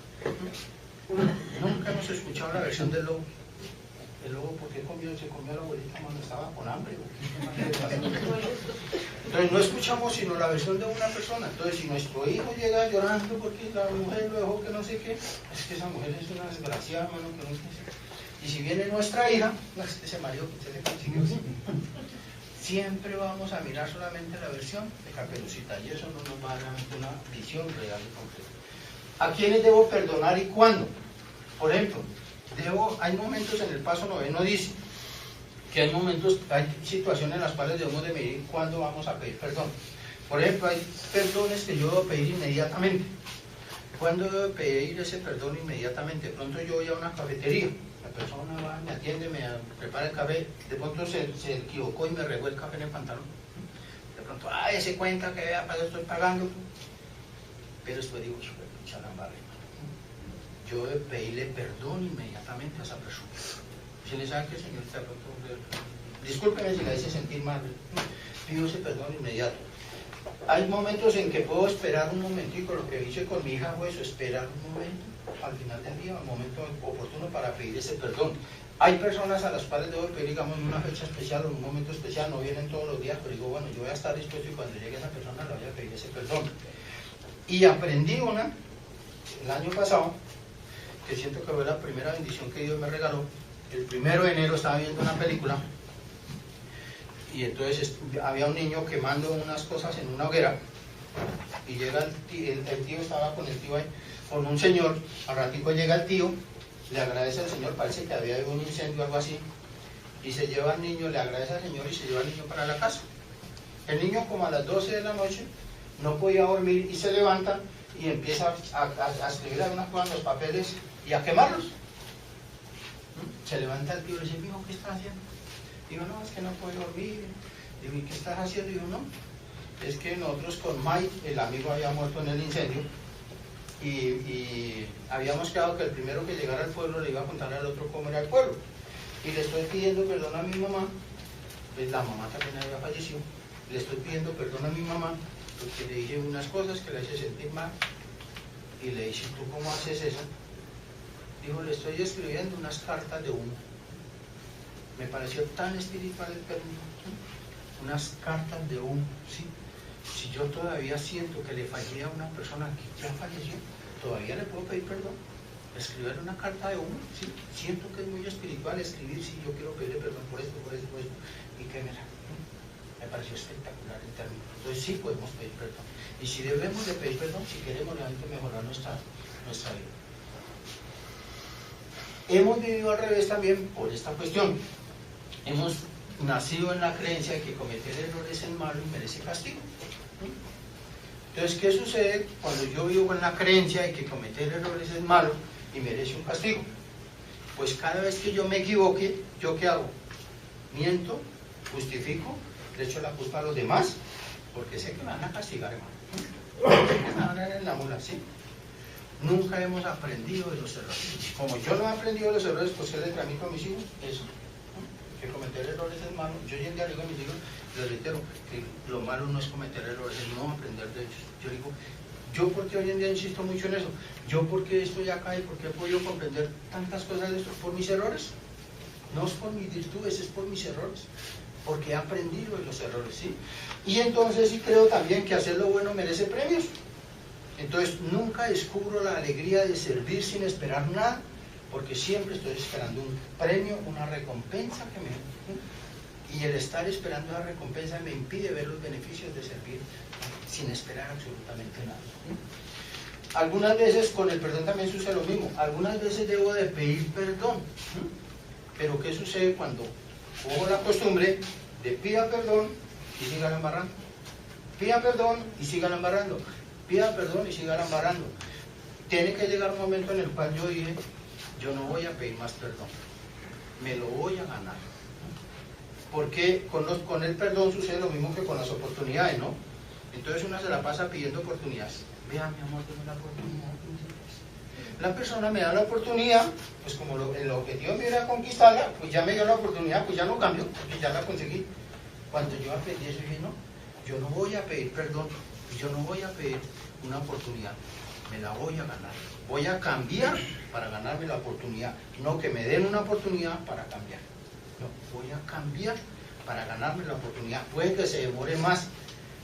Nunca hemos escuchado la versión del lobo. El lobo, ¿por qué se comió a la abuelita cuando estaba con hambre? Entonces no escuchamos sino la versión de una persona. Entonces si nuestro hijo llega llorando porque la mujer lo dejó que no sé qué, es que esa mujer es una desgraciada, hermano, que no sé. Y si viene nuestra hija, ese marido que usted le consiguió, siempre vamos a mirar solamente la versión de Caperucita y eso no nos va a dar una visión real y completa. ¿A quiénes debo perdonar y cuándo? Por ejemplo, hay momentos en el paso noveno dice que hay situaciones en las cuales debemos de medir cuándo vamos a pedir perdón. Por ejemplo, hay perdones que yo debo pedir inmediatamente. ¿Cuándo debo pedir ese perdón inmediatamente? De pronto yo voy a una cafetería, la persona va, me atiende, me prepara el café, de pronto se equivocó y me regó el café en el pantalón. De pronto, se cuenta que vea, para eso estoy pagando. Pero después digo, yo debo pedirle perdón inmediatamente a esa persona. Si le sabe que el Señor está pronto, discúlpeme si la hice sentir mal, pido ese perdón inmediato. Hay momentos en que puedo esperar un momentico, lo que hice con mi hija fue eso, esperar un momento al final del día, un momento oportuno para pedir ese perdón. Hay personas a las cuales debo pedir, digamos, en una fecha especial o en un momento especial, no vienen todos los días, pero digo, bueno, yo voy a estar dispuesto y cuando llegue esa persona le voy a pedir ese perdón. Y aprendí una, el año pasado, que siento que fue la primera bendición que Dios me regaló. El 1 de enero estaba viendo una película y entonces había un niño quemando unas cosas en una hoguera y llega el tío estaba con el tío ahí, con un señor, al ratico llega el tío, le agradece al señor, parece que había un incendio o algo así, y se lleva al niño, le agradece al señor y se lleva al niño para la casa. El niño como a las 12 de la noche no podía dormir y se levanta y empieza a escribir algunas cosas en los papeles y a quemarlos. Se levanta el tío y le dice, hijo, ¿qué estás haciendo? Digo, no, es que no puedo dormir. Digo, ¿y qué estás haciendo? Digo, no, es que nosotros con Mike, el amigo había muerto en el incendio y habíamos quedado que el primero que llegara al pueblo le iba a contar al otro cómo era el pueblo. Y le estoy pidiendo perdón a mi mamá, pues la mamá también había fallecido, le estoy pidiendo perdón a mi mamá porque le dije unas cosas que la hice sentir mal. Y le dije, ¿tú cómo haces eso? Dijo, le estoy escribiendo unas cartas de humo. Me pareció tan espiritual el término, ¿sí? Unas cartas de humo, ¿sí? Si yo todavía siento que le fallé a una persona que ya falleció, todavía le puedo pedir perdón. Escribir una carta de uno, ¿sí? Siento que es muy espiritual escribir, si yo quiero pedirle perdón por esto, y que me pareció espectacular el término. Entonces sí podemos pedir perdón. Y si debemos de pedir perdón, si queremos realmente mejorar nuestra vida. Hemos vivido al revés también por esta cuestión. Hemos nacido en la creencia de que cometer errores es malo y merece castigo. Entonces, ¿qué sucede cuando yo vivo con la creencia de que cometer errores es malo y merece un castigo? Pues cada vez que yo me equivoque, ¿yo qué hago? Miento, justifico, le echo la culpa a los demás, porque sé que me van a castigar, hermano. Sé que me van a dar en la mula, ¿sí? Nunca hemos aprendido de los errores. Como yo no he aprendido de los errores, pues ¿qué le transmito a mis hijos? Eso. Que cometer errores es malo. Yo hoy en día digo a mis hijos, les reitero, que lo malo no es cometer errores, es no aprender de ellos. Yo digo, yo porque hoy en día insisto mucho en eso, yo porque estoy acá y porque he podido comprender tantas cosas de esto, por mis errores. No es por mis virtudes, es por mis errores. Porque he aprendido de los errores, ¿sí? Y entonces sí creo también que hacer lo bueno merece premios. Entonces nunca descubro la alegría de servir sin esperar nada, porque siempre estoy esperando un premio, una recompensa que me... Y el estar esperando la recompensa me impide ver los beneficios de servir sin esperar absolutamente nada. Algunas veces con el perdón también sucede lo mismo. Algunas veces debo de pedir perdón. Pero ¿qué sucede cuando cojo la costumbre de pida perdón y siga embarrando? Pida perdón y siga embarrando. Pida perdón y siga embarrando. Tiene que llegar un momento en el cual yo dije, yo no voy a pedir más perdón, me lo voy a ganar. Porque con el perdón sucede lo mismo que con las oportunidades, ¿no? Entonces una se la pasa pidiendo oportunidades. Vea, mi amor, dame la oportunidad. La persona me da la oportunidad, pues como el objetivo mío era conquistarla, pues ya me dio la oportunidad, pues ya no cambio, porque ya la conseguí. Cuando yo aprendí eso, dije, no, yo no voy a pedir perdón, yo no voy a pedir una oportunidad, me la voy a ganar. Voy a cambiar para ganarme la oportunidad, no que me den una oportunidad para cambiar. No, voy a cambiar para ganarme la oportunidad. Puede que se demore más,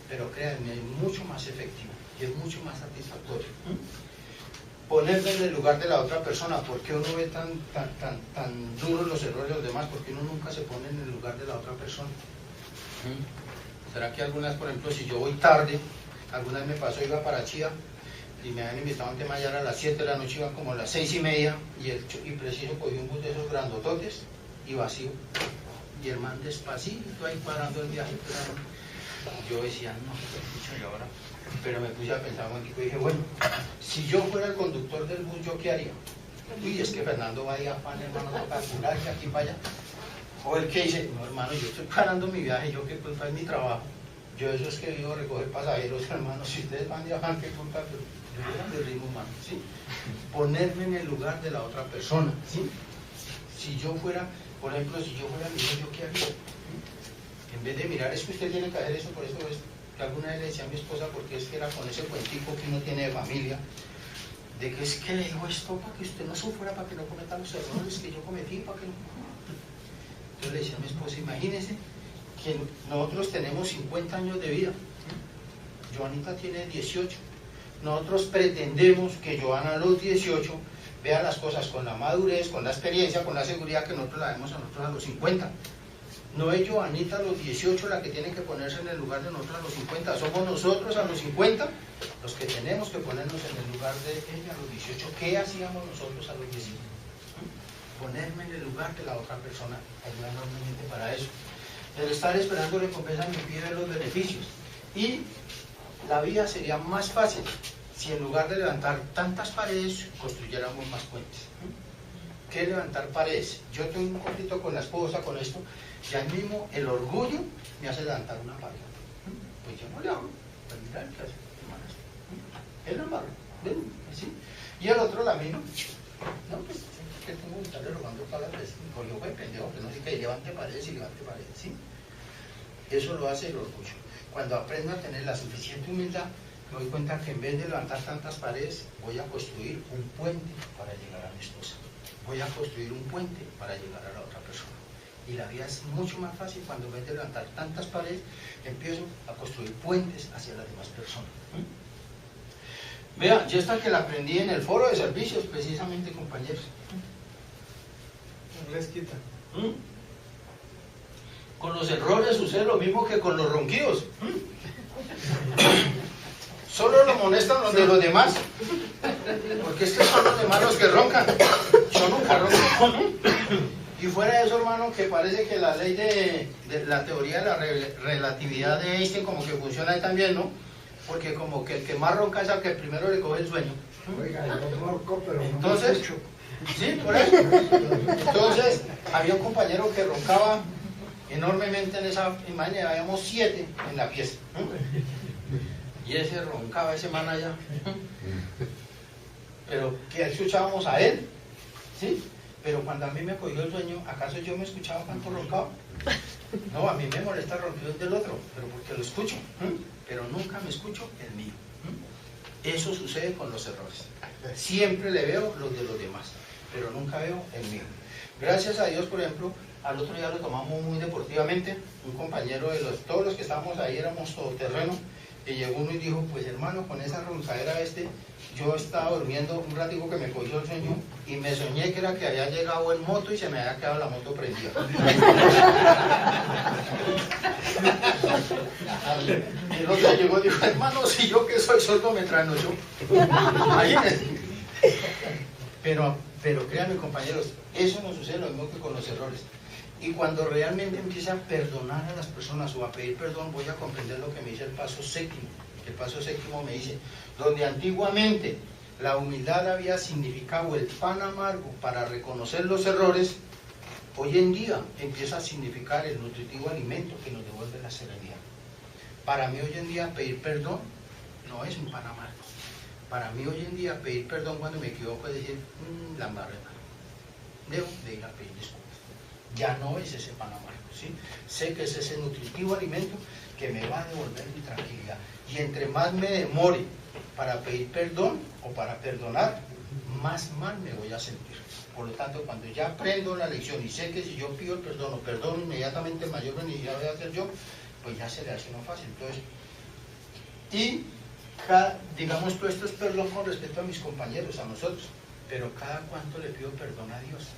pero créanme, es mucho más efectivo y es mucho más satisfactorio. Ponerme en el lugar de la otra persona. ¿Por qué uno ve tan duros los errores de los demás? Porque uno nunca se pone en el lugar de la otra persona. ¿Será que algunas, por ejemplo, si yo voy tarde, algunas me pasó, iba para Chía y me habían invitado a un tema ya a las 7 de la noche, iban como a las 6:30 y preciso cogí un bus de esos grandototes y vacío. Y el man despacito ahí parando el viaje. Yo decía, no, y ahora... Pero me puse a pensar un momentico y dije, bueno, si yo fuera el conductor del bus, ¿yo qué haría? Uy, es que Fernando va a ir a pan, hermano, toca apurar de aquí para allá. O el que dice, no, hermano, yo estoy parando mi viaje, yo qué culpa es mi trabajo. Yo eso es que vivo a recoger pasajeros, hermano, si ustedes van de afán, qué culpa, pero yo era de ritmo humano, ¿sí? Ponerme en el lugar de la otra persona, ¿sí? Si yo fuera, por ejemplo, si yo fuera mi hijo, ¿yo qué haría? En vez de mirar, es que usted tiene que hacer eso, por eso, esto. Alguna vez le decía a mi esposa, porque es que era con ese cuentico que uno tiene de familia, de que es que le digo esto para que usted no sufra, para que no cometa los errores que yo cometí, para que no... Entonces le decía a mi esposa, imagínese que nosotros tenemos 50 años de vida, Joanita tiene 18, nosotros pretendemos que Joana a los 18 vea las cosas con la madurez, con la experiencia, con la seguridad que nosotros la vemos a nosotros a los 50. No es Joanita a los 18 la que tiene que ponerse en el lugar de nosotros a los 50, somos nosotros a los 50 los que tenemos que ponernos en el lugar de ella a los 18. ¿Qué hacíamos nosotros a los 18? Ponerme en el lugar de la otra persona ayuda enormemente para eso. El estar esperando recompensa me impide los beneficios. Y la vida sería más fácil si en lugar de levantar tantas paredes, construyéramos más puentes. ¿Qué levantar paredes? Yo tengo un conflicto con la esposa, con esto, y al mismo el orgullo me hace levantar una pared. Pues yo no le hablo, pues mira el que hace, hermanas. Él lo embarra, ¿ven? ¿Sí? Y el otro la misma. No, pues que tengo que estarle rogando todas las veces. Porque yo fue pendejo, que no sé qué, levante paredes y levante paredes, ¿sí? Eso lo hace el orgullo. Cuando aprendo a tener la suficiente humildad, me doy cuenta que en vez de levantar tantas paredes, voy a construir un puente para llegar a mi esposa. Voy a construir un puente para llegar a la otra persona. Y la vida es mucho más fácil cuando en vez de levantar tantas paredes, empiezo a construir puentes hacia las demás personas. Vea, yo esta que la aprendí en el foro de servicios, precisamente, compañeros. No les quita. Con los errores sucede lo mismo que con los ronquidos. Solo lo molestan los de los demás. Porque es que son los demás los que roncan. Yo nunca ronco. Y fuera de eso, hermano, que parece que la ley de la teoría de la relatividad de Einstein como que funciona ahí también, ¿no? Porque como que el que más ronca es al que primero le coge el sueño. Oiga, yo ronco, pero entonces, no sí, por eso. Entonces, había un compañero que roncaba enormemente en esa imagen, habíamos 7 en la pieza. Y ese roncaba, ese man allá. Pero que escuchábamos a él, ¿sí? Pero cuando a mí me cogió el sueño, ¿acaso yo me escuchaba cuánto roncaba? No, a mí me molesta el ronquido del otro, pero porque lo escucho, pero nunca me escucho el mío. Eso sucede con los errores. Siempre le veo los de los demás, pero nunca veo el mío. Gracias a Dios, por ejemplo, al otro día lo tomamos muy deportivamente. Un compañero de todos los que estábamos ahí éramos todoterreno, y llegó uno y dijo, pues hermano, con esa roncadera yo estaba durmiendo un ratico que me cogió el sueño y me soñé que era que había llegado en moto y se me había quedado la moto prendida. Y el otro llegó y dijo, hermano, si yo que soy sordo me trasnochó. Imagínense. Pero créanme, compañeros, eso no sucede lo mismo que con los errores. Y cuando realmente empieza a perdonar a las personas o a pedir perdón, voy a comprender lo que me dice el paso séptimo. El paso séptimo me dice, donde antiguamente la humildad había significado el pan amargo para reconocer los errores, hoy en día empieza a significar el nutritivo alimento que nos devuelve la serenidad. Para mí hoy en día pedir perdón no es un pan amargo. Para mí hoy en día pedir perdón cuando me equivoco es decir, la embarré, debo de ir a pedir disculpas. Ya no es ese pan amargo, ¿sí? Sé que es ese nutritivo alimento que me va a devolver mi tranquilidad. Y entre más me demore para pedir perdón o para perdonar, más mal me voy a sentir. Por lo tanto, cuando ya aprendo la lección y sé que si yo pido el perdón o perdono inmediatamente el mayor beneficiario voy a ser yo, pues ya se le hace más fácil. Entonces, y digamos, todo esto es perdón con respecto a mis compañeros, a nosotros, pero cada cuánto le pido perdón a Dios.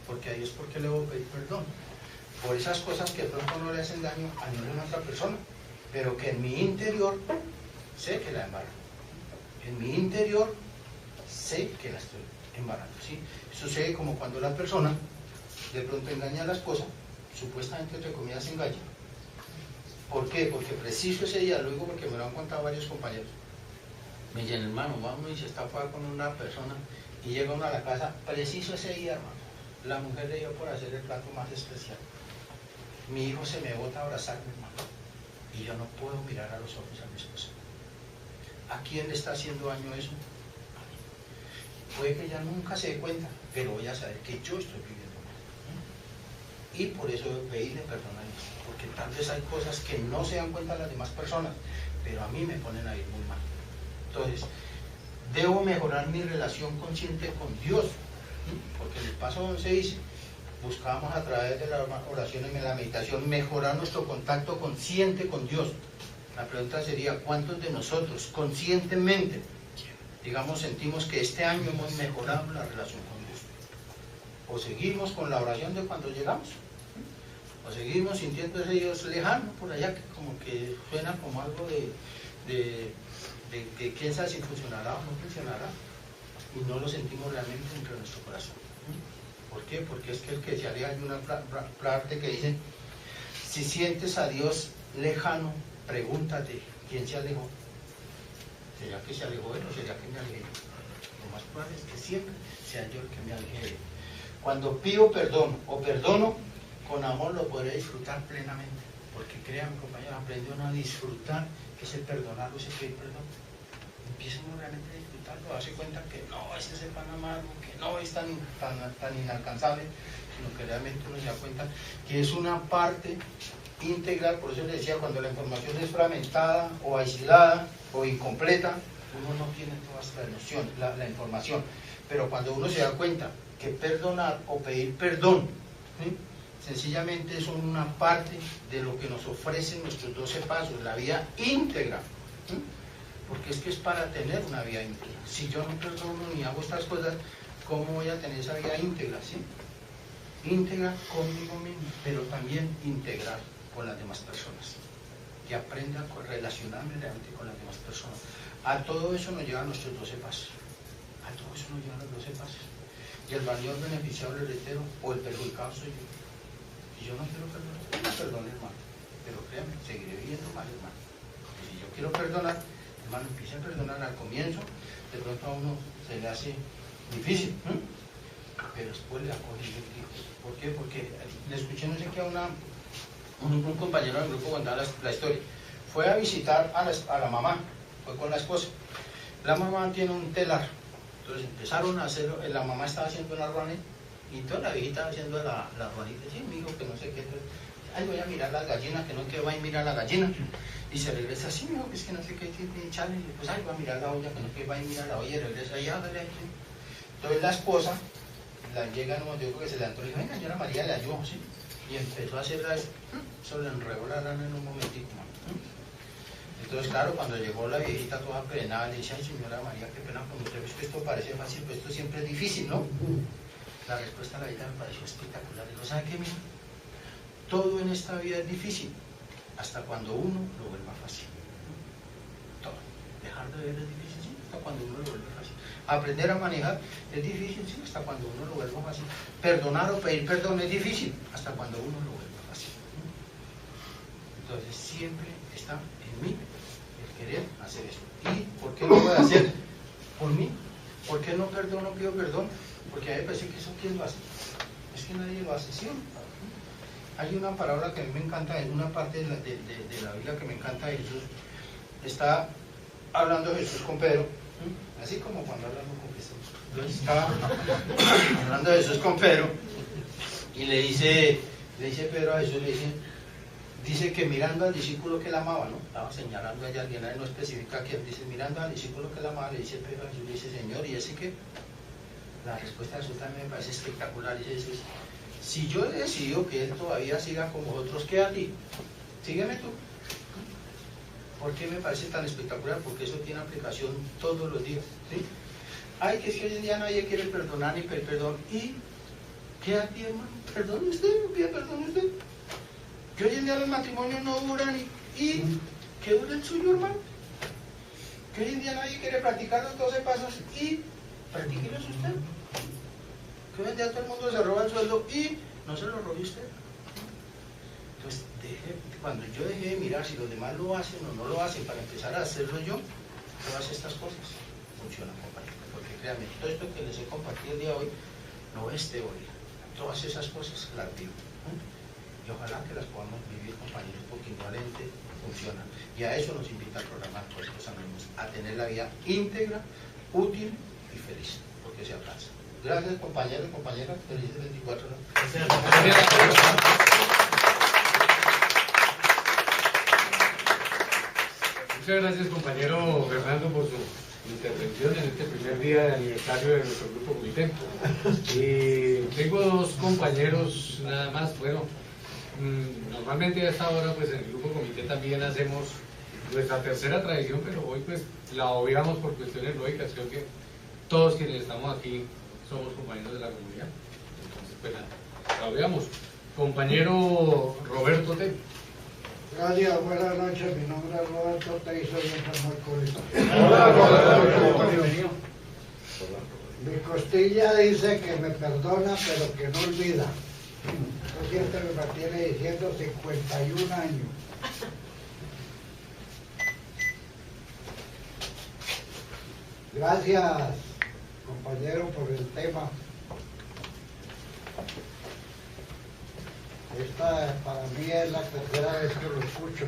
Porque a Dios, ¿por qué le voy a pedir perdón? Por esas cosas que de pronto no le hacen daño a ninguna otra persona, pero que en mi interior sé que la embarro. En mi interior sé que la estoy embarrando, ¿sí? Sucede como cuando la persona de pronto engaña a la esposa, supuestamente entre comillas engaña. ¿Por qué? Porque preciso ese día, lo digo porque me lo han contado varios compañeros. Me dicen, hermano, vamos y se está con una persona y llega uno a la casa, preciso ese día, hermano. La mujer le dio por hacer el plato más especial. Mi hijo se me bota a abrazarme, hermano, y yo no puedo mirar a los ojos a mi esposa. ¿A quién le está haciendo daño eso? A mí. Puede que ella nunca se dé cuenta, pero voy a saber que yo estoy viviendo mal. Y por eso pedirle perdón a Dios, porque tal vez hay cosas que no se dan cuenta las demás personas, pero a mí me ponen a ir muy mal. Entonces, debo mejorar mi relación consciente con Dios, porque en el paso 11 dice, buscamos a través de las oraciones y la meditación mejorar nuestro contacto consciente con Dios. La pregunta sería, ¿cuántos de nosotros conscientemente, digamos, sentimos que este año hemos mejorado la relación con Dios? ¿O seguimos con la oración de cuando llegamos? ¿O seguimos sintiendo ese Dios lejano por allá, que como que suena como algo de quién sabe si funcionará o no funcionará? Y no lo sentimos realmente dentro de nuestro corazón. ¿Por qué? Porque es que el que se aleja, hay una parte que dice, si sientes a Dios lejano, pregúntate, ¿quién se alejó? ¿Será que se alejó él o será que me alejé yo? Lo más probable es que siempre sea yo el que me aleje de él. Cuando pido perdón o perdono, con amor lo podré disfrutar plenamente. Porque créanme, compañeros, aprende uno a disfrutar, que es el perdonar o ese pedir perdón. Empieza uno realmente a disfrutarlo, darse cuenta que no es ese pan amargo, que no es tan inalcanzable, sino que realmente uno se da cuenta que es una parte integral. Por eso les decía, cuando la información es fragmentada o aislada o incompleta, uno no tiene todas las nociones, la información. Pero cuando uno se da cuenta que perdonar o pedir perdón, ¿sí?, sencillamente son una parte de lo que nos ofrecen nuestros 12 pasos, la vida íntegra. ¿Sí? porque es que es para tener una vida íntegra. Si yo no perdono ni hago estas cosas, ¿cómo voy a tener esa vida íntegra? ¿Sí? Íntegra conmigo mismo, pero también integrar con las demás personas. Que aprenda a relacionarme realmente con las demás personas. A todo eso nos llevan nuestros 12 pasos. A todo eso nos llevan los 12 pasos. Y el mayor beneficiado del heredero o el perjudicado soy yo. Y yo no quiero perdonar, no perdone, hermano. Pero créanme, seguiré viviendo mal, hermano. Porque si yo quiero perdonar, hermano, empiece a perdonar al comienzo, de pronto a uno se le hace difícil, pero después le acoge el tiempo. ¿Por qué? Porque le escuché no sé qué a un compañero del grupo contaba la historia. Fue a visitar a la mamá, fue con la esposa. La mamá tiene un telar, entonces empezaron a hacer, la mamá estaba haciendo una ruanita, y toda la viejita haciendo la ruanita, sí, mi hijo, que no sé qué, ay, voy a mirar las gallinas, que no que va a mirar la gallina, y se regresa, sí, mi hijo, que es que no sé qué, echarle, pues, ay, voy a mirar la olla, que no que va a mirar la olla, y regresa, y hágale ahí. Entonces la esposa, llega en un momento que se levantó y dijo, venga, señora María, le ayudo, ¿sí? Y empezó a hacerla, se le enredó la lana en un momentico. Entonces, claro, cuando llegó la viejita toda penada, le dice, ay, señora María, qué pena con usted, es que esto parece fácil, pero esto siempre es difícil, ¿no? La respuesta a la viejita me pareció espectacular. Digo, ¿sabe qué, mija? Todo en esta vida es difícil, hasta cuando uno lo vuelva fácil. Todo. Dejar de ver es difícil, sí, hasta cuando uno lo vuelve fácil. Aprender a manejar es difícil, sí, hasta cuando uno lo vuelva fácil. Perdonar o pedir perdón es difícil, hasta cuando uno lo vuelva fácil. Entonces siempre está en mí el querer hacer eso. ¿Y por qué lo voy a hacer? Por mí. ¿Por qué no perdono, pido perdón? Porque a mí me parece que eso quién lo hace. Es que nadie lo hace, ¿sí? Hay una palabra que a mí me encanta, en una parte de la Biblia que me encanta de Jesús. Está hablando Jesús con Pedro, así como cuando hablamos con Jesús. Entonces estaba hablando Jesús con Pedro y le dice Pedro a Jesús, dice que mirando al discípulo que él amaba, ¿no? Estaba señalando allá, alguien no especifica quién, dice, mirando al discípulo que él amaba, le dice Pedro a Jesús, le dice, Señor, ¿y ese qué? La respuesta de Jesús también me parece espectacular, dice Jesús, si yo he decidido que él todavía siga con vosotros, ¿qué a ti? Sígueme tú. ¿Por qué me parece tan espectacular? Porque eso tiene aplicación todos los días, ¿sí? Ay, que es que hoy en día nadie quiere perdonar ni pedir perdón. ¿Y qué a ti, hermano? ¿Perdone usted? ¿Pide perdón usted? Que hoy en día los matrimonios no duran y que dure el suyo, hermano. Que hoy en día nadie quiere practicar los 12 pasos y practíquelos usted. Que hoy en día todo el mundo se roba el sueldo y no se lo robe usted. Entonces, cuando yo dejé de mirar si los demás lo hacen o no lo hacen para empezar a hacerlo yo, todas estas cosas funcionan, compañeros. Porque créanme, todo esto que les he compartido el día de hoy no es teoría. Todas esas cosas las vivo. Y ojalá que las podamos vivir, compañeros, porque igualmente funcionan. Y a eso nos invita el programa Alcohólicos Anónimos, a tener la vida íntegra, útil y feliz, porque se alcanza. Gracias, compañeros y compañeras. Felices 24 horas. Muchas gracias, compañero Fernando, por su intervención en este primer día de aniversario de nuestro grupo comité. Y tengo dos compañeros nada más. Bueno, normalmente a esta hora pues en el grupo comité también hacemos nuestra tercera tradición, pero hoy pues la obviamos por cuestiones lógicas. Creo que todos quienes estamos aquí somos compañeros de la comunidad, entonces pues la obviamos. Compañero Roberto T. Gracias, buenas noches, mi nombre es Roberto T y soy enfermo alcohólico. Mi costilla dice que me perdona pero que no olvida. Yo siempre me mantiene diciendo 51 años. Gracias, compañero, por el tema. Esta para mí es la tercera vez que lo escucho.